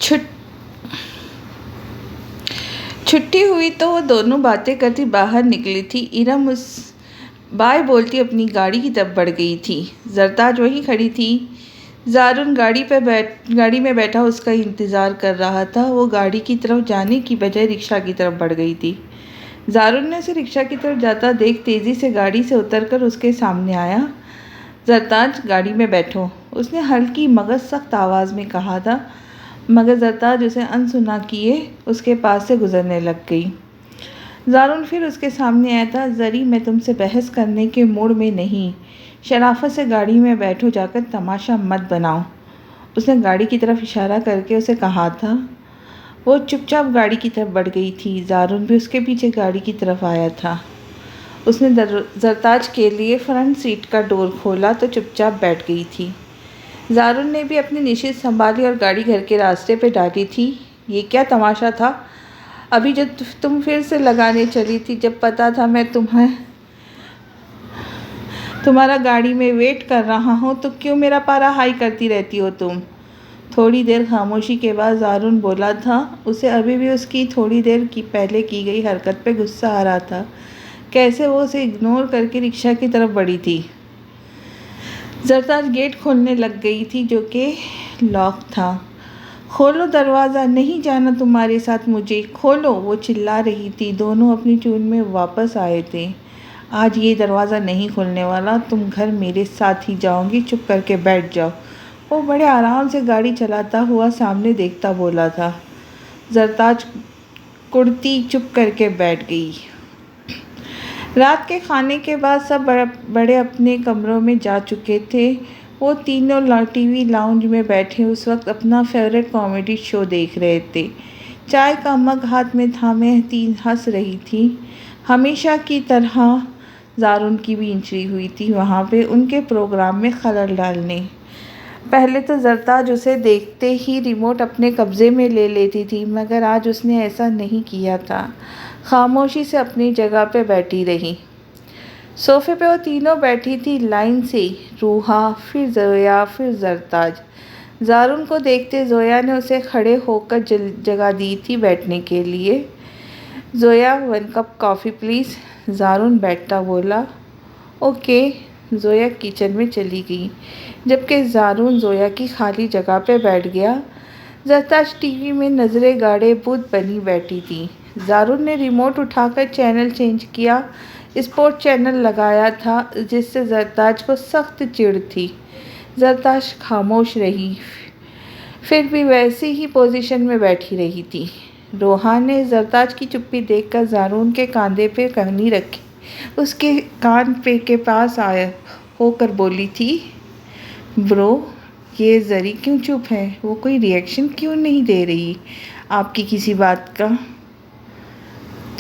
छुट छुट्टी हुई तो वो दोनों बातें करती बाहर निकली थी। इरम उस बाय बोलती अपनी गाड़ी की तरफ बढ़ गई थी। जरताज वहीं खड़ी थी। जारुन गाड़ी में बैठा उसका इंतज़ार कर रहा था। वो गाड़ी की तरफ जाने की बजाय रिक्शा की तरफ बढ़ गई थी। जारुन ने उसे रिक्शा की तरफ जाता देख तेज़ी से गाड़ी से उतरकर उसके सामने आया। जरताज, गाड़ी में बैठो, उसने हल्की मगर सख्त आवाज़ में कहा था, मगर जरताज उसे अनसुना किए उसके पास से गुजरने लग गई। जारुन फिर उसके सामने आया था। जरी, मैं तुमसे बहस करने के मूड में नहीं, शराफत से गाड़ी में बैठो, जाकर तमाशा मत बनाओ, उसने गाड़ी की तरफ इशारा करके उसे कहा था। वो चुपचाप गाड़ी की तरफ बढ़ गई थी। जारुन भी उसके पीछे गाड़ी की तरफ आया था। उसने जरताज के लिए फ्रंट सीट का डोर खोला तो चुपचाप बैठ गई थी। जारुन ने भी अपनी निशित संभाली और गाड़ी घर के रास्ते पे डाली थी। ये क्या तमाशा था? अभी जब तुम फिर से लगाने चली थी, जब पता था मैं तुम्हारा गाड़ी में वेट कर रहा हूँ, तो क्यों मेरा पारा हाई करती रहती हो तुम? थोड़ी देर खामोशी के बाद जारुन बोला था। उसे अभी भी उसकी थोड़ी देर की पहले की गई हरकत पे गुस्सा आ रहा था। कैसे वो उसे इग्नोर करके रिक्शा की तरफ बढ़ी थी। जरताज गेट खोलने लग गई थी जो कि लॉक था। खोलो दरवाज़ा, नहीं जाना तुम्हारे साथ मुझे, खोलो, वो चिल्ला रही थी। दोनों अपनी ट्यून में वापस आए थे। आज ये दरवाज़ा नहीं खुलने वाला, तुम घर मेरे साथ ही जाओगी, चुप करके बैठ जाओ, वो बड़े आराम से गाड़ी चलाता हुआ सामने देखता बोला था। जरताज कुर्ती चुप करके बैठ गई। रात के खाने के बाद सब बड़े अपने कमरों में जा चुके थे। वो तीनों टीवी लाउंज में बैठे उस वक्त अपना फेवरेट कॉमेडी शो देख रहे थे। चाय का मग हाथ में थामे तीन हंस रही थी। हमेशा की तरह जारुन की भी एंट्री हुई थी वहाँ पे उनके प्रोग्राम में खलल डालने। पहले तो जरताज उसे देखते ही रिमोट अपने कब्ज़े में ले लेती थी, मगर आज उसने ऐसा नहीं किया था। खामोशी से अपनी जगह पे बैठी रही। सोफे पे वो तीनों बैठी थी लाइन से, रूहा, फिर जोया, फिर जरताज। जारुन को देखते जोया ने उसे खड़े होकर जगह दी थी बैठने के लिए। जोया, 1 कप कॉफ़ी प्लीज़, जारुन बैठता बोला। ओके। जोया किचन में चली गई, जबकि जारुन जोया की खाली जगह पे बैठ गया। जरताज टीवी में नज़रें गाड़े बुत बनी बैठी थी। जारुन ने रिमोट उठाकर चैनल चेंज किया। स्पोर्ट चैनल लगाया था, जिससे जरताज को सख्त चिढ़ थी। जरताज खामोश रही, फिर भी वैसी ही पोजीशन में बैठी रही थी। रोहा ने जरताज की चुप्पी देखकर जारुन के कंधे पे कंगनी रखी, उसके कान पे के पास आया होकर बोली थी, ब्रो, ये जरी क्यों चुप है? वो कोई रिएक्शन क्यों नहीं दे रही आपकी किसी बात का?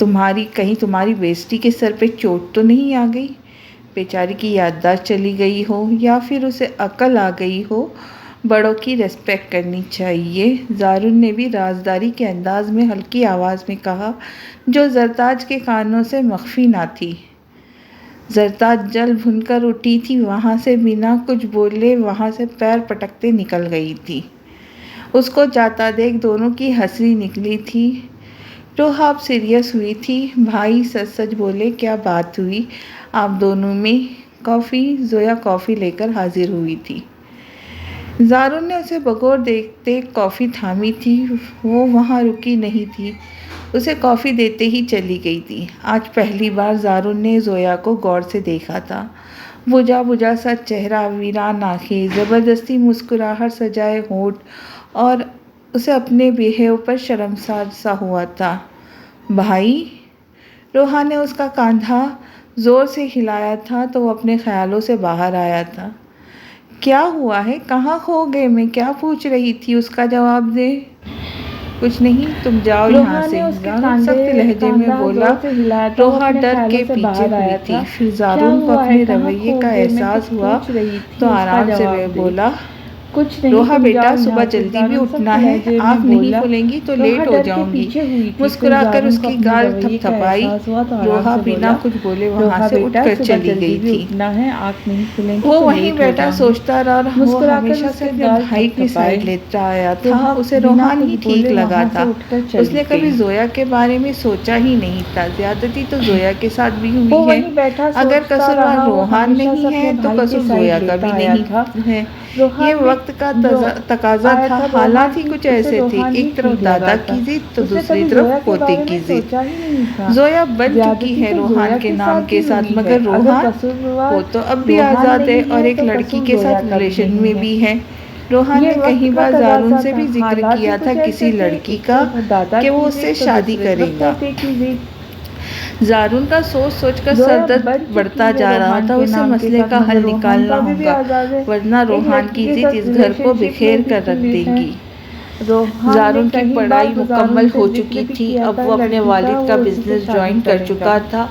तुम्हारी बेइज्जती के सर पे चोट तो नहीं आ गई? बेचारी की याददाश्त चली गई हो, या फिर उसे अकल आ गई हो? बड़ों की रेस्पेक्ट करनी चाहिए, जारुन ने भी राजदारी के अंदाज में हल्की आवाज़ में कहा, जो जरताज के कानों से मख्फी ना थी। जरताज जल भुनकर उठी थी, वहाँ से बिना कुछ बोले वहाँ से पैर पटकते निकल गई थी। उसको जाता देख दोनों की हंसी निकली थी। रोहा अब सीरियस हुई थी। भाई, सच सच बोले, क्या बात हुई आप दोनों में? कॉफ़ी? जोया कॉफ़ी लेकर हाजिर हुई थी। जारुन ने उसे बगौर देखते कॉफ़ी थामी थी। वो वहाँ रुकी नहीं थी, उसे कॉफ़ी देते ही चली गई थी। आज पहली बार जारुन ने जोया को गौर से देखा था। बुझा बुझा सा चेहरा, वीरान आँखें, ज़बरदस्ती मुस्कुराहट सजाए होंठ, और उसे अपने बिहेव पर शर्मसार सा हुआ था। भाई, रोहा ने उसका कंधा ज़ोर से हिलाया था तो वो अपने ख्यालों से बाहर आया था। क्या हुआ है? कहाँ खो गए? मैं क्या पूछ रही थी, उसका जवाब दे। कुछ नहीं, तुम जाओ यहाँ से, जारुन सख्त लहजे में बोला। रोहा डर के पीछे हुई थी। फिर जारुन को अपने रवैये का एहसास हुआ तो आराम से वह बोला, कुछ नहीं, रोहा तुम बेटा जाओ सुबह यहाँ से। जल्दी भी जारून उठना सबकी है, लहजे आँख में नहीं बोला। खुलेंगी तो रोहा लेट हो डर के जाऊंगी। पीछे हुई थी। फिर मुस्कुराकर जारून को उसकी अपने गाल रवैये का थपथपाई। एहसास हुआ तो आराम रोहा से बिना बोला, कुछ बोले वहाँ रोहा से बेटा उठकर सुबह चली जल्दी गई भी थी। उठना है, आँख नहीं खुलेंगी वो तो वहीं लेट हो बैठा जाऊंगी। सोचता रहा। वो मुस्कुराकर हमेशा से उसके अपने गाल भाई की साइड थपथपाए। लेता आया था। रोहा उसे बिना रोहान कुछ ही ठीक बोले लगा वहाँ से था। उठकर चली उसने कभी गई। जोया के बारे में सोचा ही नहीं था। ज्यादती तो जोया के साथ भी वो हुई है। वहीं बैठा अगर सोचता कसूरवार रहा। वो रोहान हमेशा नहीं से है अपने तो भाई की कसूर साइड जोया का भी लेता आया नहीं था। है। ये रोहान वक्त का जो तकाजा आया था। था, हालात ही रोहान कुछ उसे ऐसे थे। रोहान ही एक तरफ ठीक दादा लगा की था। जिद तो उसने दूसरी कभी तरफ जोया के पोते बारे की में जिद। सोचा ही नहीं था। जोया बन चुकी ज्यादती है तो रोहान जोया के के नाम साथ के ही साथ, हुई है। मगर अगर रोहान कसूरवार वो तो अब भी रोहान आज़ाद है नहीं और है एक तो लड़की कसूर के जोया साथ का भी रिलेशन नहीं में है। भी है। रोहान ये ने वक्त कई का बार जारून तगाजा से था। भी जिक्र हालात ही किया था कुछ किसी ऐसे थे। लड़की एक का तरफ दादा कि वो की उससे जिद तो शादी दूसरी तरफ करेगा। पोते की जिद। जारून का सोच सोचकर जोया सरदर्द बन बढ़ता चुकी है जा रहा रोहान था। के उसे नाम के मसले साथ, का मगर हल रोहान निकालना तो अभी भी होगा, आजाद है। वरना एक रोहान लड़की की के जिद साथ इस घर को रिलेशनशिप में बिखेर भी कर रख है। देंगी। रोहान ने जारून की कई पढ़ाई बार मुकम्मल जारून से हो जिक्र चुकी भी थी। किया अब था वो अपने लड़की का, वालिद का वो उसी से बिजनेस शादी ज्वाइन कर करेगा। चुका था।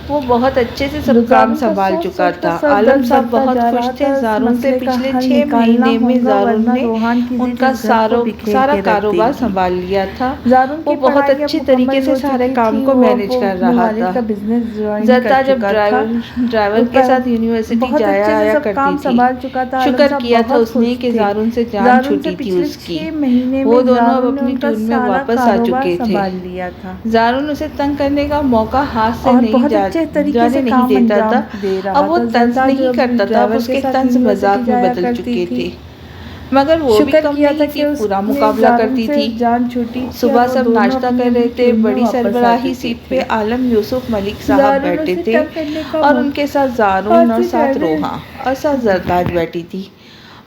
वो बहुत अच्छे से सब काम जारून का संभाल सोच चुका सोच कर था। सर आलम दर्द साहब बढ़ता बहुत जा खुश रहा थे। था। इस जारून से मसले का पिछले हल 6 निकालना महीने में होगा, जारून वरना ने रोहान की जिद उनका इस घर को बिखेर सारा के रख कारोबार देगी। संभाल लिया था। जारून वो की बहुत पढ़ाई अब अच्छे तरीके मुकम्मल से हो सारे चुकी काम थी। को वो मैनेज अब कर अपने रहा वालिद था। का बिजनेस ज्वाइन कर जरता जब चुका था। ड्राइवर के साथ यूनिवर्सिटी बहुत जाया अच्छे से आया सब करती काम थी। संभाल चुका था। आलम शुक्र साहब किया था बहुत उसने खुश कि थे। जारून से जान जारून से छूटी थी पिछले उसकी। 6 महीने वो में दोनों अब जारून ने अपनी उनका ट्यून में सारा वापस आ कारोबार चुके थे। संभाल लिया था जारून उसे तंग करने का मौका हाथ से और नहीं बहुत अच्छे तरीके जाने से नहीं काम देता अंजाम था। दे अब रहा वो था। तंज जरता नहीं जो अपने करता था, अब ड्राइवर के उसके साथ तंज यूनिवर्सिटी मजाक में जाया बदल करती चुके थी। थे। मगर वो भी शुक्र कम किया था नहीं कि थी, पूरा उसने मुकाबला जारून करती से थी। जान छूटी थी और सुबह वो सब दोनों नाश्ता अपनी कर अपनी रहे थे। ट्यून में बड़ी वापस आ सरबराही चुके सीट पे थे। आलम यूसुफ मलिक साहब जारून बैठे उसे थे तंग करने का और उनके साथ जारून हाथ और से साथ जाने रोहा और साथ जरताज बैठी थी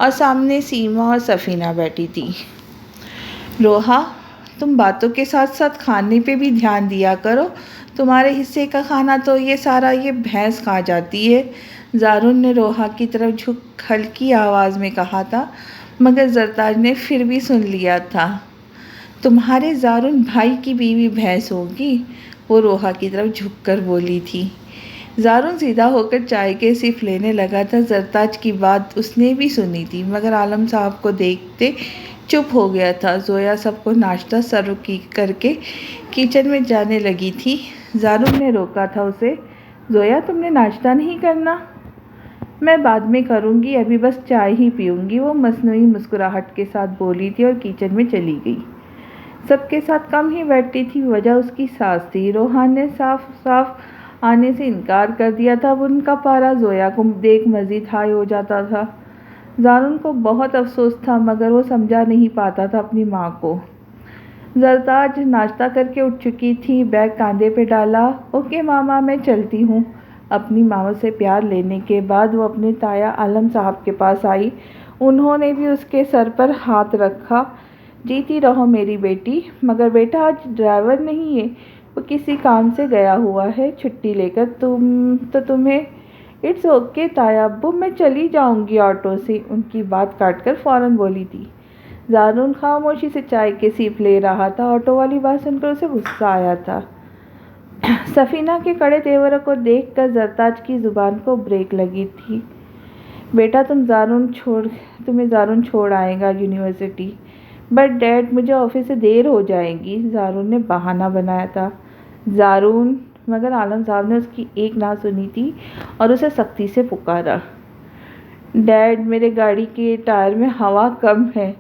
और सामने सीमा और सफ़ीना बैठी थी। रोहा, तुम बातों के साथ साथ खाने पे भी ध्यान दिया करो। तुम्हारे हिस्से का खाना तो ये सारा ये भैंस खा जाती है। जारून ने रोहा की तरफ झुक हल्की आवाज़ में कहा था, मगर जरताज ने फिर भी सुन लिया था। तुम्हारे जारून भाई की बीवी भैंस होगी, वो रोहा की तरफ झुककर बोली थी। जारून सीधा होकर चाय के सिप लेने लगा था। जरताज की बात उसने भी सुनी थी, मगर आलम साहब को देखते चुप हो गया था। जोया सबको नाश्ता सर्व करके किचन में जाने लगी थी। जारून ने रोका था उसे। जोया, तुमने नाश्ता नहीं करना? मैं बाद में करूँगी, अभी बस चाय ही पीऊँगी, वो मसनूई मुस्कुराहट के साथ बोली थी और किचन में चली गई। सबके साथ कम ही बैठती थी, वजह उसकी सास थी। रोहान ने साफ साफ आने से इनकार कर दिया था। अब उनका पारा जोया को देख मज़ीद हाई हो जाता था। जारून को बहुत अफसोस था, मगर वो समझा नहीं पाता था अपनी माँ को। जरताज नाश्ता करके उठ चुकी थी, बैग कांधे पे डाला। ओके मामा, मैं चलती हूँ। अपनी मामा से प्यार लेने के बाद वो अपने ताया आलम साहब के पास आई। उन्होंने भी उसके सर पर हाथ रखा। जीती रहो मेरी बेटी, मगर बेटा आज ड्राइवर नहीं है, वो किसी काम से गया हुआ है छुट्टी लेकर। तुम्हें इट्स ओके ताया अब्बू, मैं चली जाऊंगी ऑटो से, उनकी बात काटकर फ़ौरन बोली थी। जारून खामोशी से चाय के सिप ले रहा था। ऑटो वाली बात सुनकर उसे गुस्सा आया था। सफ़ीना के कड़े तेवरों को देखकर जरताज की ज़ुबान को ब्रेक लगी थी। बेटा तुम्हें जारून छोड़ आएगा यूनिवर्सिटी, बट डैड मुझे ऑफिस से देर हो जाएगी, जारून ने बहाना बनाया था। जारून, मगर आलम साहब ने उसकी एक ना सुनी थी और उसे सख्ती से पुकारा। डैड, मेरे गाड़ी के टायर में हवा कम है।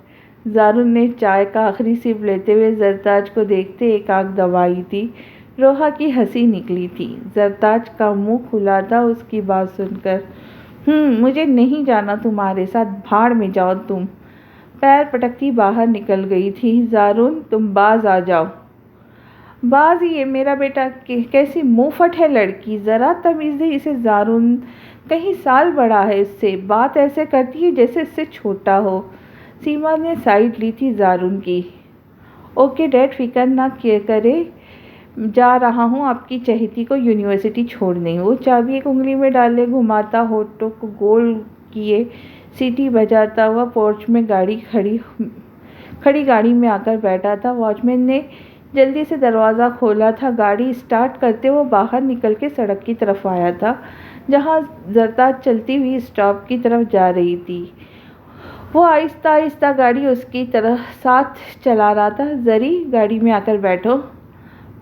जारून ने चाय का आखिरी सिप लेते हुए जरताज को देखते एक आंख दबाई थी। रोहा की हंसी निकली थी। जरताज का मुंह खुला था उसकी बात सुनकर। मुझे नहीं जाना तुम्हारे साथ, भाड़ में जाओ तुम। पैर पटकती बाहर निकल गई थी। जारून, तुम बाज आ जाओ। बाज ये मेरा बेटा, कैसी मुंहफट है लड़की, ज़रा तमीज़ दे इसे। जारून कहीं साल बड़ा है इससे, बात ऐसे करती है जैसे इससे छोटा हो। सीमा ने साइड ली थी जारून की। ओके डैड, फिक्र ना करे, जा रहा हूँ आपकी चहेती को यूनिवर्सिटी छोड़ने। वो चाबी एक उंगली में डाले घुमाता, होठों को गोल किए सीटी बजाता हुआ पोर्च में खड़ी गाड़ी में आकर बैठा था। वॉचमैन ने जल्दी से दरवाज़ा खोला था। गाड़ी स्टार्ट करते वो बाहर निकल के सड़क की तरफ आया था, जहाँ जरताज चलती हुई स्टॉप की तरफ जा रही थी। वो आहिस्ता आहिस्ता गाड़ी उसकी तरफ साथ चला रहा था। ज़री, गाड़ी में आकर बैठो।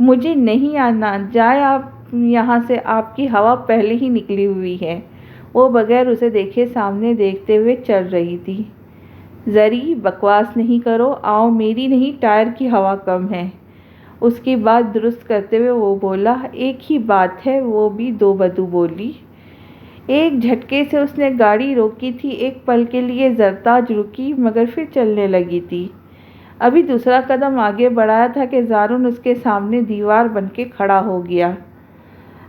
मुझे नहीं आना, जाए आप यहाँ से, आपकी हवा पहले ही निकली हुई है। वो बगैर उसे देखे सामने देखते हुए चल रही थी। ज़री, बकवास नहीं करो, आओ, मेरी नहीं, टायर की हवा कम है। उसकी बात दुरुस्त करते हुए वो बोला, एक ही बात है, वो भी दो बदू बोली। एक झटके से उसने गाड़ी रोकी थी। एक पल के लिए ज़रताज रुकी, मगर फिर चलने लगी थी। अभी दूसरा कदम आगे बढ़ाया था कि ज़ारुन उसके सामने दीवार बनके खड़ा हो गया।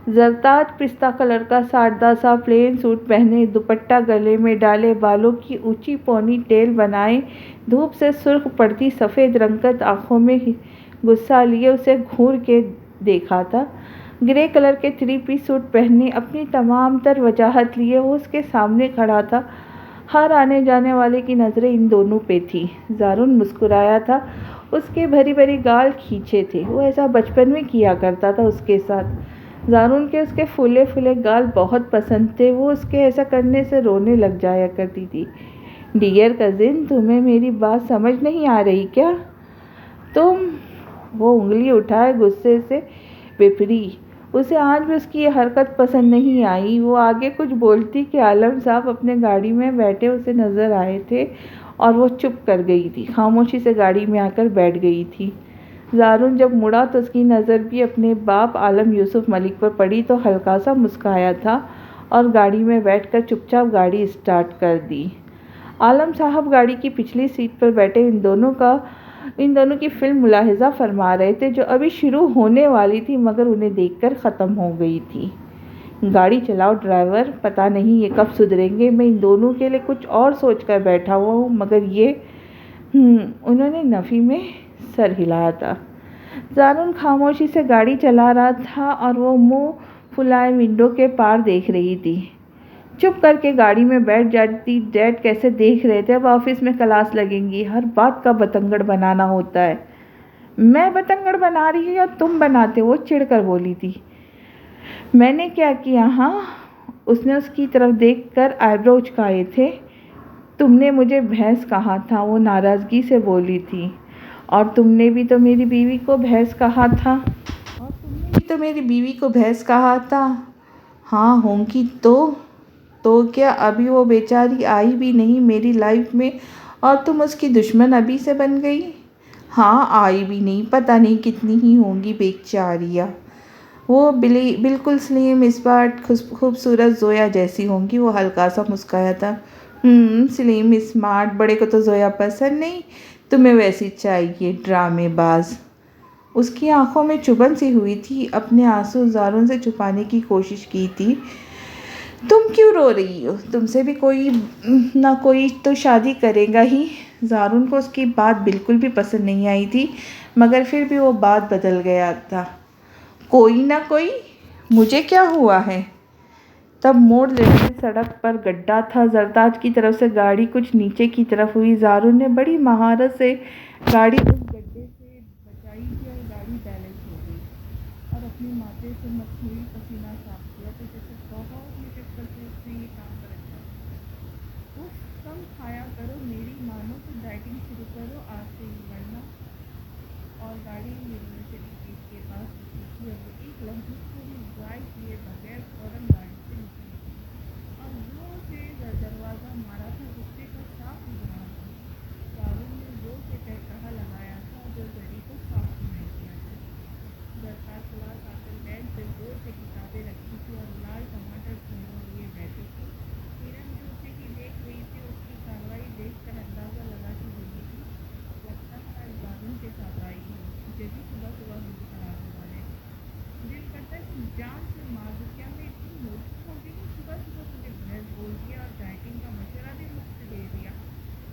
ज़रताज पिस्ता कलर का सादा सा प्लेन सूट पहने, दुपट्टा गले में डाले, बालों की ऊंची पोनी टेल बनाए, धूप से सुर्ख पड़ती सफ़ेद रंगत आँखों में गुस्सा लिए उसे घूर के देखा था। ग्रे कलर के 3 पीस सूट पहने, अपनी तमाम तर वजाहत लिए वो उसके सामने खड़ा था। हर आने जाने वाले की नज़रें इन दोनों पे थी। ज़ारुन मुस्कुराया था। उसके भरी भरी गाल खींचे थे। वो ऐसा बचपन में किया करता था उसके साथ। ज़ारुन के उसके फूले फूले गाल बहुत पसंद थे। वो उसके ऐसा करने से रोने लग जाया करती थी। डियर कज़िन, तुम्हें मेरी बात समझ नहीं आ रही क्या? तुम, वो उंगली उठाए गुस्से से बिफरी। उसे आज भी उसकी ये हरकत पसंद नहीं आई। वो आगे कुछ बोलती कि आलम साहब अपने गाड़ी में बैठे उसे नज़र आए थे और वो चुप कर गई थी, खामोशी से गाड़ी में आकर बैठ गई थी। ज़ारुन जब मुड़ा तो उसकी नज़र भी अपने बाप आलम यूसुफ मलिक पर पड़ी तो हल्का सा मुस्कुराया था और गाड़ी में बैठकर चुपचाप गाड़ी स्टार्ट कर दी। आलम साहब गाड़ी की पिछली सीट पर बैठे इन दोनों की फिल्म मुलाहिजा फरमा रहे थे जो अभी शुरू होने वाली थी मगर उन्हें देखकर ख़त्म हो गई थी। गाड़ी चलाओ ड्राइवर, पता नहीं ये कब सुधरेंगे। मैं इन दोनों के लिए कुछ और सोच कर बैठा हुआ हूँ मगर ये उन्होंने नफ़ी में सर हिलाया था। ज़ारुन खामोशी से गाड़ी चला रहा था और वो मुंह फुलाए विंडो के पार देख रही थी। चुप करके गाड़ी में बैठ जाती। डैड कैसे देख रहे थे। अब ऑफिस में क्लास लगेंगी, हर बात का बतंगड़ बनाना होता है। मैं बतंगड़ बना रही हूँ या तुम बनाते हो? चिढ़कर बोली थी। मैंने क्या किया? हाँ, उसने उसकी तरफ देखकर आईब्रो उचकाए थे। तुमने मुझे भैंस कहा था, वो नाराज़गी से बोली थी। और तुमने भी तो मेरी बीवी को भैंस कहा था। हाँ होंगी तो क्या अभी वो बेचारी आई भी नहीं मेरी लाइफ में और तुम उसकी दुश्मन अभी से बन गई? हाँ, आई भी नहीं, पता नहीं कितनी ही होंगी बेचारियाँ। वो बिल्कुल स्लिम स्मार्ट खूबसूरत जोया जैसी होंगी। वो हल्का सा मुस्कुराया था। स्लिम स्मार्ट, बड़े को तो जोया पसंद नहीं, तुम्हें वैसी चाहिए, ड्रामेबाज। उसकी आंखों में चुभन सी हुई थी। अपने आंसू ज़ारुन से छुपाने की कोशिश की थी। तुम क्यों रो रही हो? तुमसे भी कोई ना कोई तो शादी करेगा ही। ज़ारुन को उसकी बात बिल्कुल भी पसंद नहीं आई थी मगर फिर भी वो बात बदल गया था। कोई ना कोई? मुझे क्या हुआ है? तब मोड़ लेने सड़क पर गड्ढा था। जरताज की तरफ से गाड़ी कुछ नीचे की तरफ हुई। ज़ारुन ने बड़ी महारत से गाड़ी उस गड्ढे से बचाई थी और गाड़ी बैलेंस हो गई और अपने माथे से मखमली पसीना साफ किया तो जैसे बहुत मुश्किल से उसने ये काम कर रखा। उफ, कम खाया करो, मेरी मानो तो डाइटिंग शुरू करो आज से ही, वरना। और गाड़ी यूनिवर्सिटी गेट के पास रुकी थी और वो एक लम्हे को भी ड्राइव किए बगैर फौरन गाड़ी से निकली और जोर से दरवाज़ा मारा था। गुस्से का साफ इजहार था। ज़ारुन ने जोर से कहकहा लगाया था जो ज़री को साफ सुनाई दिया था। दरखास्त क्लास आकर बेंच पे जोर से किताबें रखी थी और लाल टमाटर चूड़ों लिए बैठी थी। किरण जो उसे ही देख रही थी उसकी कार्रवाई देखकर अंदाज़ा लगा के बोली थी, लगता है आज ज़ारुन के साथ आई है, मुझे भी सुबह सुबह मुझे खराब हुआ है। दिल करता है कि जान से मार दूं। क्या मैं इतनी मोटी हो गई हूँ? सुबह सुबह मुझे भैंस बोल दिया और डाइटिंग का मशवरा भी मुझसे दे दिया।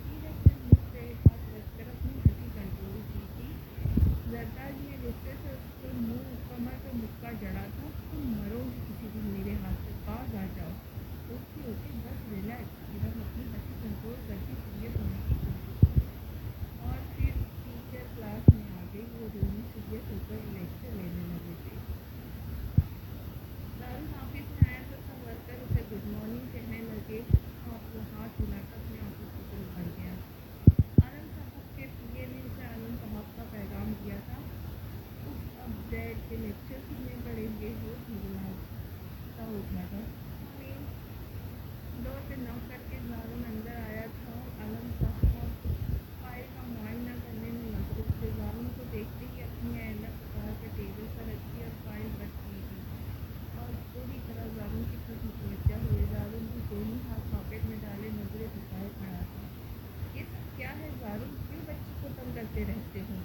नीरज ने मुँह पे हाथ रखकर अपनी हंसी कंट्रोल की थी। जरताज ने गुस्से से उसके मुँह कमर पर मुक्का जड़ा था। तुम मरोगी किसी दिन मेरे हाथ से, बाज आ जाओ। ओके बस रिलैक्स। किरण अपनी हंसी कंट्रोल करके सीरियस होने की कोशिश की और फिर टीचर क्लास में आ गई। वो दोनों सीरियस होकर लेक्चर लेने लगे थे। ज़ारुन ऑफिस में आया तो सब वर्कर उसे गुड मॉर्निंग कहने लगे और वो हाथ हिलाकर अपने ऑफिस की के लेक्चर सुनने पड़ेंगे, वो सा हो जाएगा। डोर पे नॉक करके ज़ारुन अंदर आया था। आलम साहब फाइल का मुआयना करने में मसरूफ थे। ज़ारुन को देखते ही अपनी ऐनक उतार कर टेबल पर रखी और फाइल रख दी थी और पूरी तरह ज़ारुन की तरफ मुतवज्जा हुए। ज़ारुन भी दोनों हाथ पॉकेट में डाले नजरें झुकाए खड़ा था। ये सब क्या है ज़ारुन, क्यों बच्ची को तंग करते रहते हो?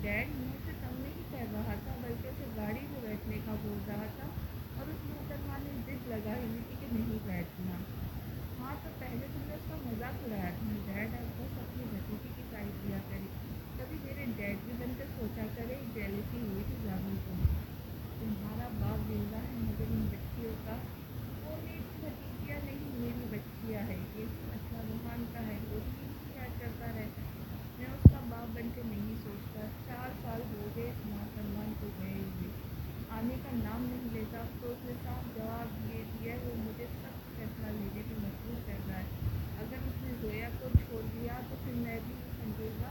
डैड, मैं उसे तंग नहीं कर रहा था, बल्कि उसे गाड़ी में बैठने का बोल रहा था और उस मोहतरमा ने जिद लगाई हुई थी कि नहीं बैठना। हाँ, तो पहले तुमने उसका मजाक उड़ाया था। डैड, अब बस अपनी भतीजी की साइड दिया करे, कभी मेरे डैड भी बनकर सोचा करे। जेलसी हुई थी ज़ारुन को। तुम्हारा बाप जिंदा है मगर इन बच्चियों का, वो मेरी भतीजियाँ नहीं, मेरी बच्चियाँ है। ये मसला रूहान का है, वो भी शिकायत करता रहता है। मैं उसका बाप बनकर नहीं सोचता। 4 साल हो गए इस नाफरमान को गए हुए, आने का नाम नहीं लेता। अब तो उसने साफ जवाब दे दिया है, वो मुझे सख्त फैसला लेने पर मजबूर कर रहा है। अगर उसने जोया को छोड़ दिया तो फिर मैं भी ये समझूंगा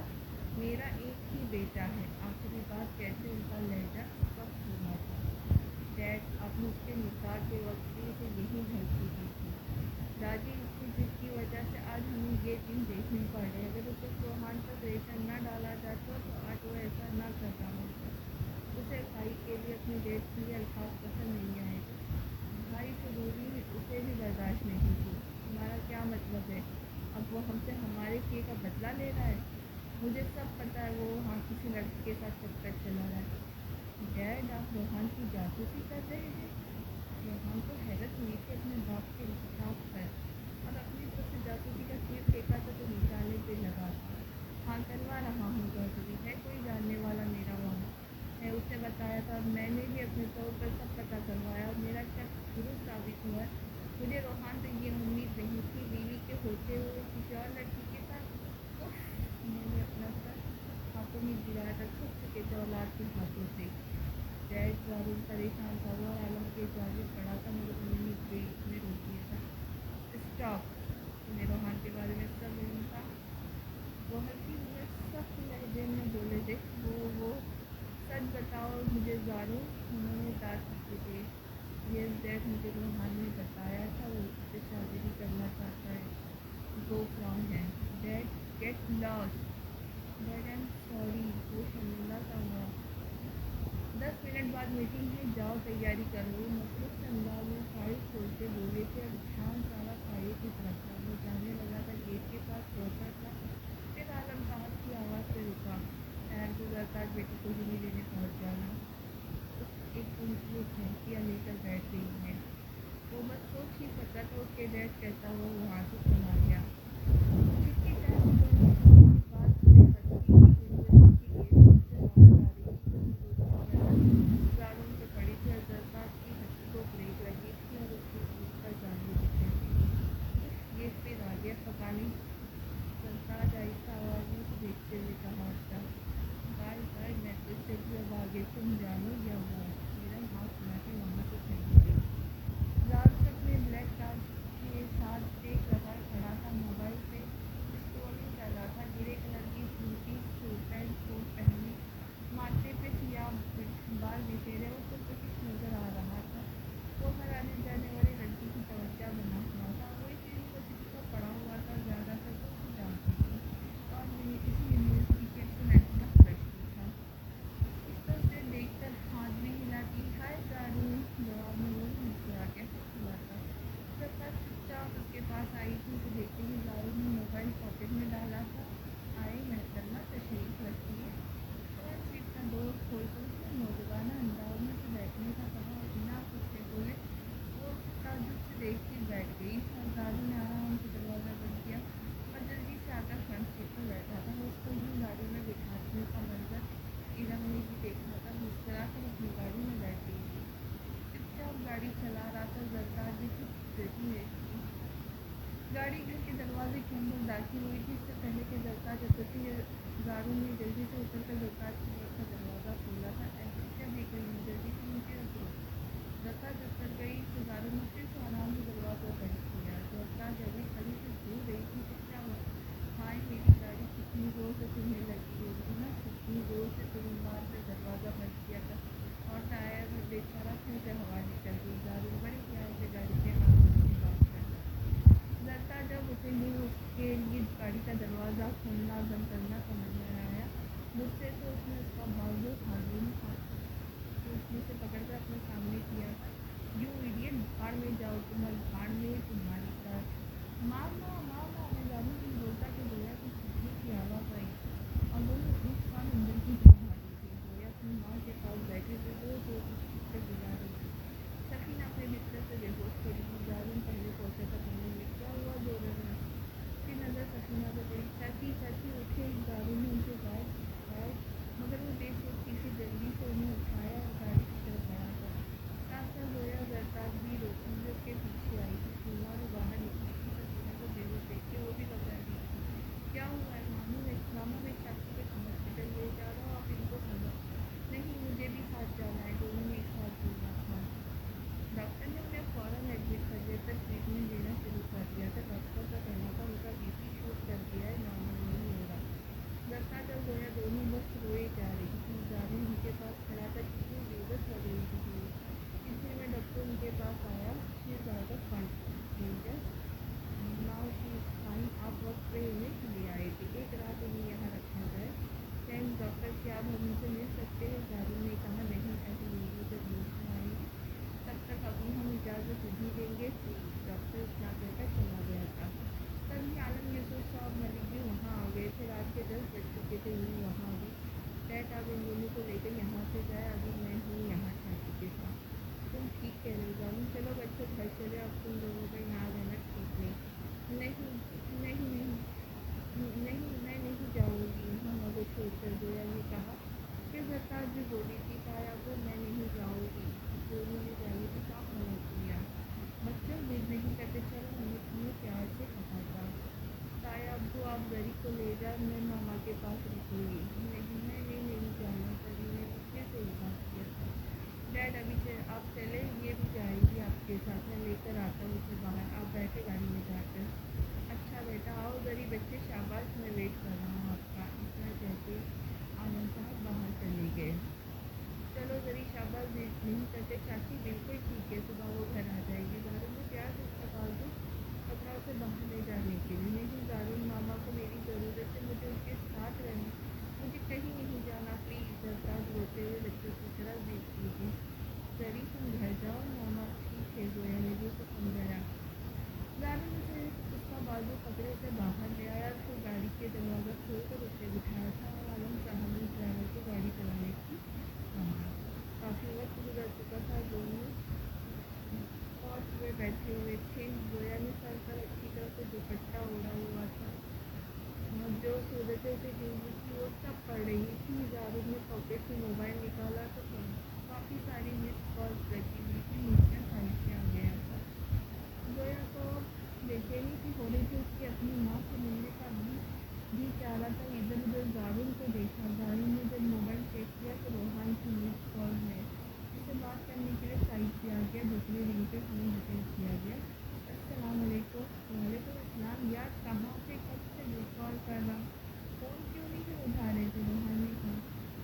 मेरा एक ही बेटा है। आखिरी बात कैसे उनका लहजा सख्त हुआ था। डैड, आपने उसके निकाह के वक्त भी इसे यही धमकी दी थी। दादी, उसकी जिद की वजह से आज हमें ये दिन देखने पड़े। अगर उसे चौहान पर प्रेशर न डाला जाता तो आज वो ऐसा न कर रहा होता। उसे भाई के लिए अपने डेट के लिए अल्फाज पसंद नहीं आए थे। भाई से दूरी उसे भी बर्दाश्त नहीं थी। तुम्हारा क्या मतलब है? अब वो हमसे हमारे किए का बदला ले रहा है? मुझे सब पता है वो वहाँ किसी लड़की के साथ चक्कर चला रहा है। डैड, आप रोहान की जासूसी कर रहे हैं? रोहान को हैरत हुई थी अपने बाप के इंसाफ पर, और अपनी तरफ से जासूसी का तीर फेंका तो निकालने पे लगा था। हाँ, करवा रहा हूँ जासूसी, है कोई जानने वाला मेरा वहाँ है, उसने बताया था। और मैंने भी अपने तौर पर सब पता करवाया और मेरा शक दुरुस्त साबित हुआ। मुझे रोहान से ये उम्मीद नहीं थी, बीवी के होते हुए किसी और लड़की के साथ। उफ, मैंने अपना सर हाथों में गिराया था, थक चुके थे औलाद के हाथों से। डैड, ज़ारुन परेशान था। वो आलम के जाजिब पड़ा था मगर उन्होंने बीच में रोक दिया था। स्टॉप, तुम्हें रोहान के बारे में सब इल्म था? वो हल्की में सख्त लहजे में बोले थे। वो सच बताओ मुझे ज़ारुन, उन्होंने दांत खींचे थे। यस डैड, मुझे रोहान ने बताया था वो उससे शादी भी करना चाहता है। गो फ्रॉम है। Dad, get lost. Dad, I am sorry, वो शर्मिंदा सा हुआ। 10 मिनट बाद मीटिंग है, जाओ तैयारी करो। वो मसरूफ़ से अंदाज में फाइल खोलते बोले थे और ध्यान सारा फाइल की तरफ था। वो जाने लगा था, गेट के पास पहुँचा था, फिर आलम साहब की आवाज़ से रुका। ठहर को सरताज बेटी को ही लेने पहुँच जाना। एक उनकी भैंसिया लेकर बैठ गई है। वो बस सोच ही सका था उसके डैड कहता हुआ वहाँ से चला गया। कितनी टाइम दोनों की बात में बदली यूनिवर्सिटी गेट से आवाज़ आ रही थी। ज़ारुन पे पड़ी थी और जज्बात की हड्डी को ब्रेक लगी थी और उसकी जीभ पर जाने दिखे थे। गेट पे आ गया, पता नहीं। सरताज आहिस्ता आवाज़ में उसे देखते हुए कहा था। बाय बाय, मैं तो चली, अब आगे तुम जानो या वो। मेरा हाथ सुना के वहाँ से चली गई। ज़ारुन अपने ब्लैक कार्ड के साथ देख रहा खड़ा था, मोबाइल पे स्क्रॉलिंग कर रहा था। ग्रे कलर की स्लीटी सूट पैंट कोट पहने, माथे पे सियाह बाल बिखेरे, वो तो कुछ नजर आ रहा था। वो हर आने जाने वाली लड़की की तवज्जो बना हुआ था। वो इस यूनिवर्सिटी का पढ़ा हुआ था, ज़्यादातर तो उसे जानती थी और इसी यूनिवर्सिटी के इंटरनेशनल क्रश भी था। इस तो उसे देखकर हाथ भी हिलाती। हाय ज़ारुन, जवाब में वो मुस्कुरा के बुलाता। सरताज चुपचाप उसके पास आई थी। उसे देखते ही ज़ारुन ने मोबाइल पॉकेट में डाला था। आए महतरमा, तशरीफ़ रखिए। फ्रंट सीट का डोर खोलकर उसने मौजूदाना अंदाज में उसे बैठने का कहा और बिना कुछ से बोले वो उसे ताज्जुब से देखती बैठ गई। और ज़ारुन ने आराम से दरवाज़ा बंद किया और जल्दी से आकर फ्रंट सीट पर बैठा था। वो उसको यूँ गाड़ी में बिठाने का मंजर इरम ने भी देखा था। मुस्कुरा कर अपनी गाड़ी में बैठ गई थी। चुपचाप गाड़ी चला रहा था। सरताज भी चुप बैठी है। गाड़ी घर के दरवाजे के अंदर दाखिल हुई थी। इससे पहले कि सरताज उतरती है, ज़ारुन ने जल्दी से उतरकर सरताज की तरफ का दरवाज़ा खोला था। ऐसे क्या देख रही हूँ, जल्दी से नीचे उतरो। सरताज उतर गई तो ज़ारुन ने फिर से आराम से दरवाज़ा बंद किया। सरताज अभी खड़ी से घूर रही थी कि क्या हुआ? हाय मेरी गाड़ी, कितनी ज़ोर से तुम्हें लगी होगी ना, कितनी ज़ोर से तुम बार से दरवाज़ा बंद किया था। और टायर में बेचारा फिर से हवा निकल गई। दारू बड़ी प्यार से गाड़ी के कागज की बात करना। लता जब उठेंगी उसके लिए गाड़ी का दरवाज़ा खोलना बंद करना समझ में आया। मुझसे तो उसने उसका बाजू हाथों उसने से पकड़कर अपने सामने किया था। यू इडियट, भाड़ में जाओ, तुम्हारे भाड़ में तुम्हारी कार। मामा मामा, मैं दारू नहीं बोलता कि गोया की चीखने की आवाज़ आई और दोनों एक साथ अंदर की तरफ भागे थे। गोया अपनी माँ के पास बैठे थे, जोर जोर से चीखकर बुला रही थी। सकीना अपने बिस्तर से बेहोश पड़ी थी। दारून पहले पहुंचा था कमरे में। क्या हुआ, रो रहे हैं? उसकी नज़र सकीना पर पड़ी। चाची चाची उठे। दारून ने उनके गाल उठाए मगर वो बेसुध थी। जल्दी से उन्हें उठाया और गाड़ी की तरफ बढ़ा था। साथ गोया जरताज भी रोशनी के पीछे आई थी। सीमा भी बाहर निकली थी। सकीना को बेहोश देख के वो भी घबरा गई थी। क्या हुआ है मामा? मैं चाची के हॉस्पिटल ले जा रहा हूँ, आप इनको समझ। नहीं, मुझे भी साथ जाना है, दोनों ने एक साथ बोला था। डॉक्टर ने उन्हें फ़ौरन एडमिट कर दिया था, ट्रीटमेंट देना शुरू कर दिया था। डॉक्टर का कहना था उनका बीपी शूट कर दिया है, नॉर्मल नहीं हो रहा। जरताज और गोया दोनों बस रोए जा रही थी। दारू उनके पास खड़ा था, कितनी बेबस लग रही थी। इतने में डॉक्टर उनके पास आया। She is out of danger, now she is fine. आप वक्त पे उन्हें ले आए थे। एक रात उन्हें यहाँ रखा जाए। थैंक्स डॉक्टर, क्या आप हमसे मिल सकते हैं? दारू ने कहा, नहीं, ऐसी नहीं, जब लोग आएंगे तब तक अभी हम इजाज़त नहीं देंगे। डॉक्टर इतना कहकर चला गया था। तभी आलम यूसुफ साहब मलिक भी वहाँ आ गए थे। रात के 10 बज चुके थे। उन्हें वहाँ आ गई। डैड, आप इन दोनों को लेकर यहाँ से जाए, अभी मैं हूँ यहाँ चाची के साथ। तुम ठीक कह रहे हो दारू, चलो बच्चों घर चले। अब तुम लोगों का यहाँ रहना ठीक नहीं। नहीं नहीं नहीं नहीं, मैं नहीं जाऊँगी यहाँ मगर छोड़कर, गोया ने कहा। फिर जरताज भी बोली थी, ताया को मैं नहीं जाऊँगी। दोनों ने जाने से साफ मना किया। बच्चों जिद नहीं करते, चलो, हमने तुम्हें प्यार से कहा था। ताया अब्बू, आप गरी को ले जाओ, मैं मामा के पास रुकूंगी। नहीं, मैं नहीं जाना। तभी ने फिर से इनकार किया था। डैड, अभी आप चले, ये भी जाएगी आपके साथ, मैं लेकर आता हूँ उसे बाहर। आप बैठे गाड़ी में जाकर। अच्छा बेटा, आओ गरी बच्चे, शाबाश, मैं वेट कर रहा हूँ आपका। इतना कहते आलम साहब बाहर चले गए। चलो गरी, शाबाश, वेट नहीं करते। चाची बिल्कुल ठीक है, सुबह वो घर आ जाएगी। दारू ने प्यार से उसका बाजू पकड़ा उसे बाहर ले जाने के लिए। नहीं दारून, मामा को मेरी ज़रूरत है, मुझे उनके साथ रहना, मुझे कहीं नहीं जाना, प्लीज़। जरताज रोते हुए बच्चों की तरफ देखती थी। गरी, तुम घर जाओ, मामा ठीक है, गोया ने भी उसे समझाया। दारू ने उसे उसका बाजू पकड़े उसे बाहर ले आया। फिर गाड़ी के दरवाज़ा खोलकर उसे बिठाया था और आलम साहब ने ड्राइवर को गाड़ी चलाने की कहा। काफ़ी वक्त गुजर चुका था। दोनों पहुँच हुए बैठे हुए थे। गोया ने सर पर अच्छी तरह से दुपट्टा ओढ़ा हुआ था और जो सूरतें उसे गिरी थी वो सब पड़ रही थी। दारू ने पॉकेट से मोबाइल निकाला तो काफ़ी सारी मिस कॉल्स लगी हुई थी। नीचे साइड से आ गया था। गोया को बेचैनी सी हो रही थी। उसकी अपनी माँ से मिलने का भी चाह रहा था। इधर उधर दारून को देखा। दारून ने जब मोबाइल चेक किया तो रोहान की मिस कॉल है। उसे बात करने के लिए साइड से आ गया। दूसरे रिंग पे फ़ोन अटेंड किया गया। अस्सलाम वालेकुम। वालेकुम अस्सलाम। यार, कहाँ पे, कब से मिस कॉल कर रहा, फ़ोन क्यों नहीं उठा रहे थे? रोहान ने कहा।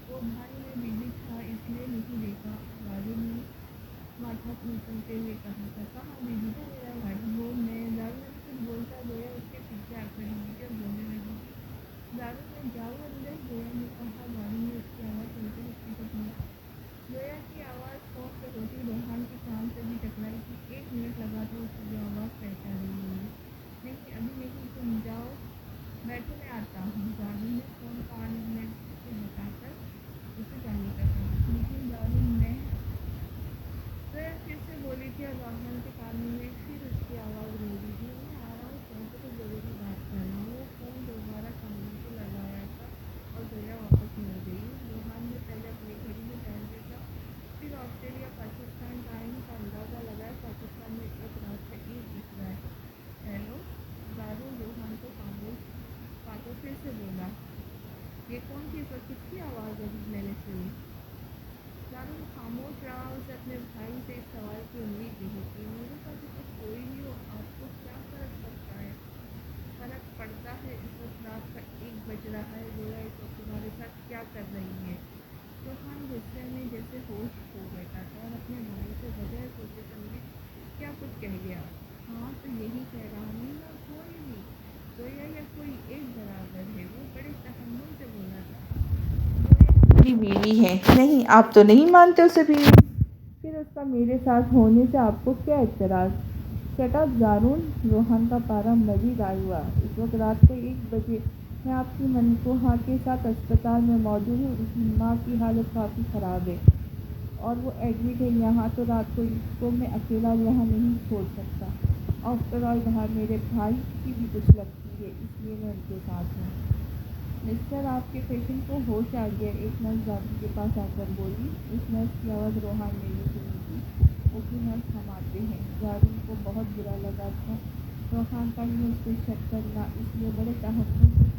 वो भाई, मैं बिजी था इसलिए नहीं देखा। दारू ने माथा मसलते हुए कहा था। कहाँ बिजी था मेरा भाई? वो मैं। दारू ने कुछ बोलता गोया उसके पीछे आ खड़ी हुई और बोलने लगी। दारू में जाओ अंदर, गोया ने कहा। दारू ने उसकी आवाज़ सुनते उसकी तरफ मुड़ा। गोया की आवाज़ फ़ोन पे होती रोहान के कान से भी टकराई थी। 1 मिनट लगा था उसे जो आवाज़ पहचानी हुई। नहीं, अभी नहीं, तुम जाओ, बैठो, मैं आता हूँ। दारू ने फ़ोन कान में से हटाकर उसे जाने का कहा। लेकिन दारू ने गोया फिर से बोली थी और रोहान के कान में फिर उसकी आवाज़ गूंजी थी। मैं आ रहा हूँ, फ़ोन पे तो ज़रूरी बात कर रहा हूँ। वो फ़ोन दोबारा कानों से लगाया था और गोया वापस मिल गई। रोहान ने पहले अपनी घड़ी में टाइम देखा, फिर ऑस्ट्रेलिया पाकिस्तान टाइम का अंदाज़ा लगाया। पाकिस्तान में एक रात का 1 बज रहा है। हेलो। दारू रोहान को खामोश पाकर फिर से बोला। ये कौन थी? पर किसकी आवाज़ अभी मैंने सुनी? दारू खामोश रहा। उसे अपने भाई से इस सवाल की उम्मीद नहीं थी। मेरे पास इसे कोई भी हो, आपको क्या फ़र्क पड़ता है? फ़र्क पड़ता है, इस वक्त रात का 1 बज रहा है। गोया इस वक्त तुम्हारे साथ क्या कर रही है? रोहान गुस्से में जैसे होश खो बैठा था और अपने भाई से बगैर सोचे समझे क्या कुछ कह गया। हाँ तो यही कह रहा हूँ ना, कोई भी जोया या कोई एक बराबर है, वो बड़े तहम्मुल से बोला था। मेरी बीवी है। नहीं, आप तो नहीं मानते उसे बीवी। फिर उसका मेरे साथ होने से आपको क्या एतराज़? Shut up ज़ारून। रोहन का पारा मज़ीद हाई हुआ। इस वक्त रात को 1 बजे मैं आपकी मनकोहा के साथ अस्पताल में मौजूद हूँ। उसकी माँ की हालत काफ़ी ख़राब है और वो एडमिट है यहाँ। तो रात को इसको मैं अकेला यहाँ नहीं छोड़ सकता। आफ्टर ऑल बाहर मेरे भाई की भी कुछ लगती है, इसलिए मैं उनके साथ हूँ। मिस्टर, आपके पेशेंट को होश आ गया, एक नर्स दादी के पास आकर बोली। उस नर्स की आवाज़ रोहान ने भी सुनी थी। ओके नर्स, हम आते हैं। जारून को बहुत बुरा लगा था रोहान का ही उस पर शक करना, इसलिए बड़े तहफ़्फ़ुज़ से